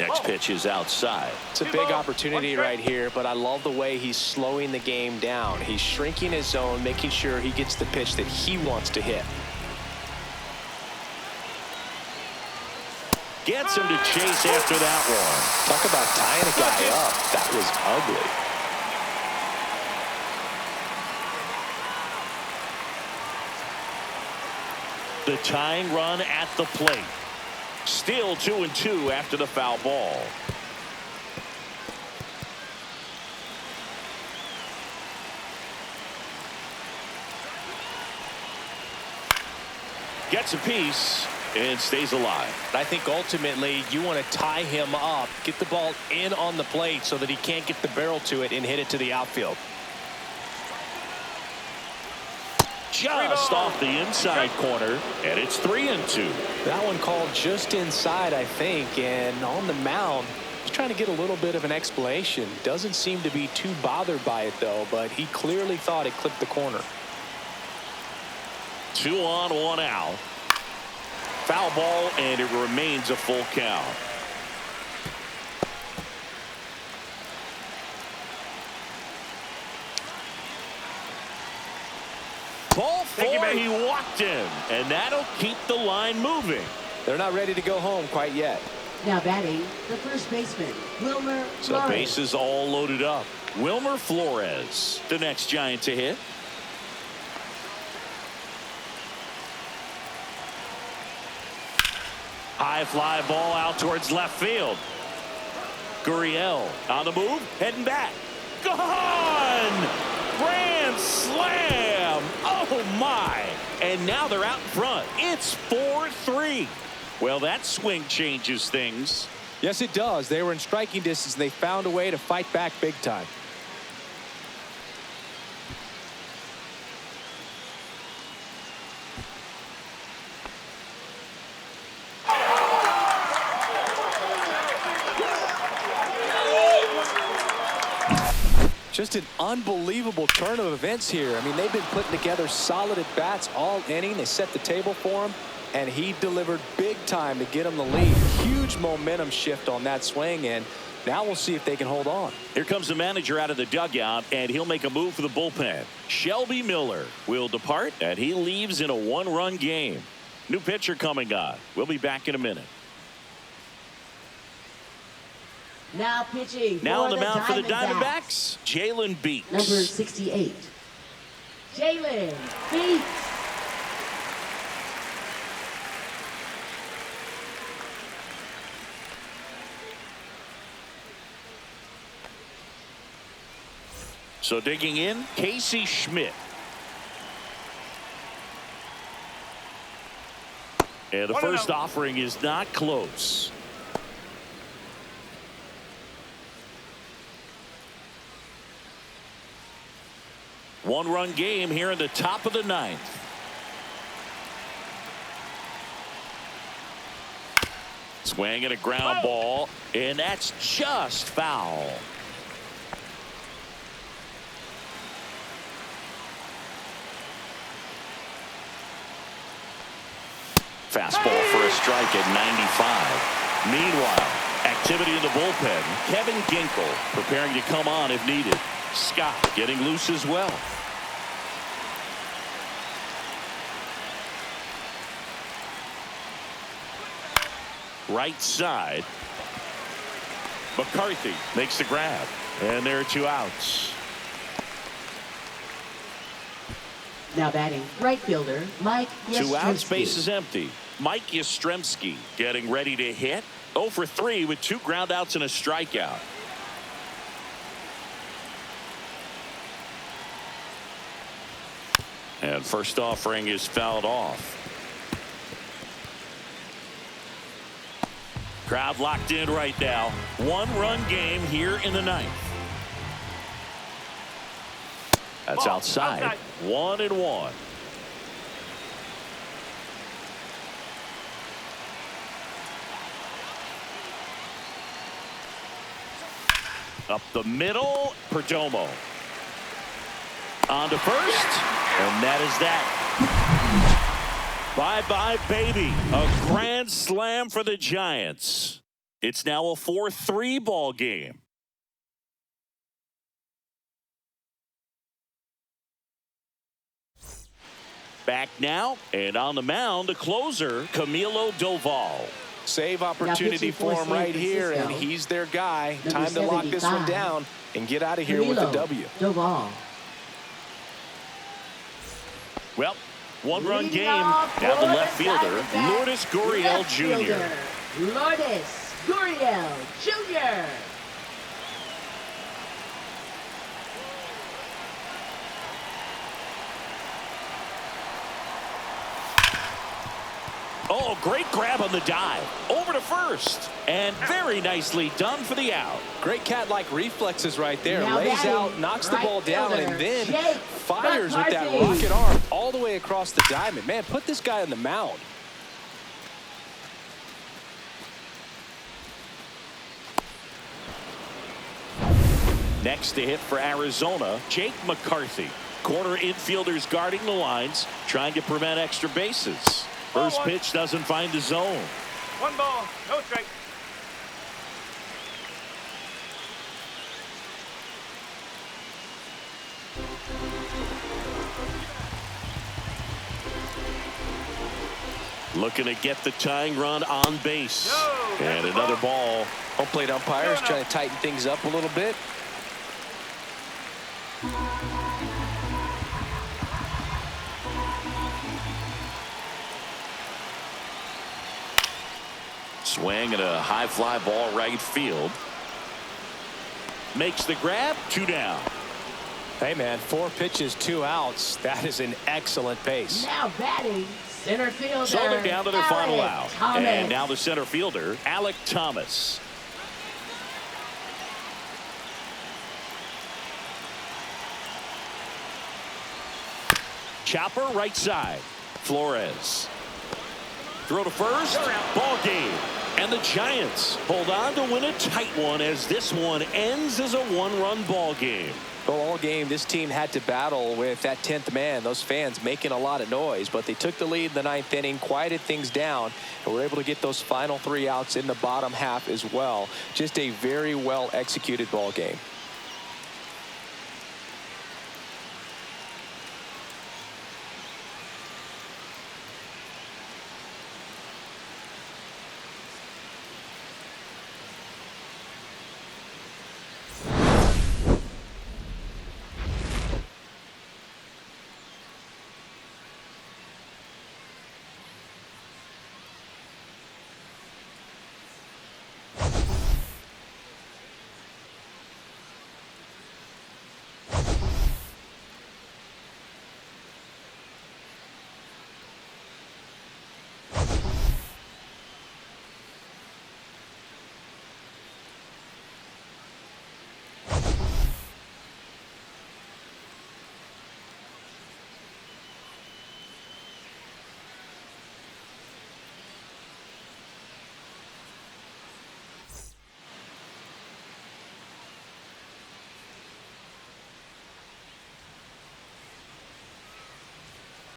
Next pitch is outside. It's a big opportunity right here, but I love the way he's slowing the game down. He's shrinking his zone, making sure he gets the pitch that he wants to hit. Gets him to chase after that one. Talk about tying a guy up. That was ugly. The tying run at the plate. Still 2-2 after the foul ball. Gets a piece and stays alive. I think ultimately you want to tie him up, get the ball in on the plate so that he can't get the barrel to it and hit it to the outfield. Just off the inside corner, and it's 3-2. That one called just inside, I think, and on the mound, he's trying to get a little bit of an explanation. Doesn't seem to be too bothered by it, though, but he clearly thought it clipped the corner. 2 on, 1 out. Foul ball, and it remains a full count. Ball 4, he walked in, and that'll keep the line moving. They're not ready to go home quite yet. Now batting, the first baseman, Wilmer Flores. So bases all loaded up. Wilmer Flores, the next Giant to hit. High fly ball out towards left field. Gurriel on the move, heading back. Gone! Grand slam! Oh my! And now they're out in front. It's 4-3. Well, that swing changes things. Yes, it does. They were in striking distance. They found a way to fight back big time. Just an unbelievable turn of events here. I mean, they've been putting together solid at-bats all inning. They set the table for him, and he delivered big time to get him the lead. Huge momentum shift on that swing, and now we'll see if they can hold on. Here comes the manager out of the dugout, and he'll make a move for the bullpen. Shelby Miller will depart, and he leaves in a 1-run game. New pitcher coming on. We'll be back in a minute. Now pitching. Now on the mound for the Diamondbacks, Jalen Beeks. Number 68. Jalen Beeks. So digging in, Casey Schmidt. And the first offering is not close. One-run game here in the top of the 9th. Swing and a ground ball, and that's just foul. Fastball for a strike at 95. Meanwhile, activity in the bullpen. Kevin Ginkel preparing to come on if needed. Scott getting loose as well. Right side. McCarthy makes the grab. And there are 2 outs. Now batting, right fielder, Mike Yastrzemski. 2 outs, base is empty. Mike Yastrzemski getting ready to hit. 0 for 3 with 2 groundouts and a strikeout. And first offering is fouled off. Crowd locked in right now. 1-run game here in the 9th. That's outside. 1-1. Up the middle, Perdomo. On to first, and that is that. Bye-bye, baby. A grand slam for the Giants. It's now a 4-3 ball game. Back now, and on the mound, the closer, Camilo Doval. Save opportunity for him right here, and he's their guy. Time to lock this one down and get out of here with a W. Doval. Well, 1-run game. Now the left fielder, Lourdes Gurriel Jr. Lourdes Gurriel Jr. Oh, great grab on the dive. Over to first. And very nicely done for the out. Great cat-like reflexes right there. Now Lays batting, out, knocks the right ball down, fielder, and then Jake fires with that McCarthy. rocket arm all the way across the diamond. Man, put this guy on the mound. Next to hit for Arizona, Jake McCarthy. Corner infielders guarding the lines, trying to prevent extra bases. First pitch doesn't find the zone. 1 ball, no strike. Looking to get the tying run on base. No, And another ball. Home plate umpires trying to tighten things up a little bit. Swing and a high fly ball right field. Makes the grab. 2 down. Hey, man, 4 pitches, 2 outs. That is an excellent pace. Now batting, center fielder. So they're down to their final out. Thomas. And now the center fielder, Alek Thomas. Chopper right side. Flores. Throw to first. Ball game. And the Giants hold on to win a tight one as this one ends as a 1-run ball game. Well, all game, this team had to battle with that 10th man. Those fans making a lot of noise, but they took the lead in the 9th inning, quieted things down, and were able to get those final 3 outs in the bottom half as well. Just a very well executed ball game.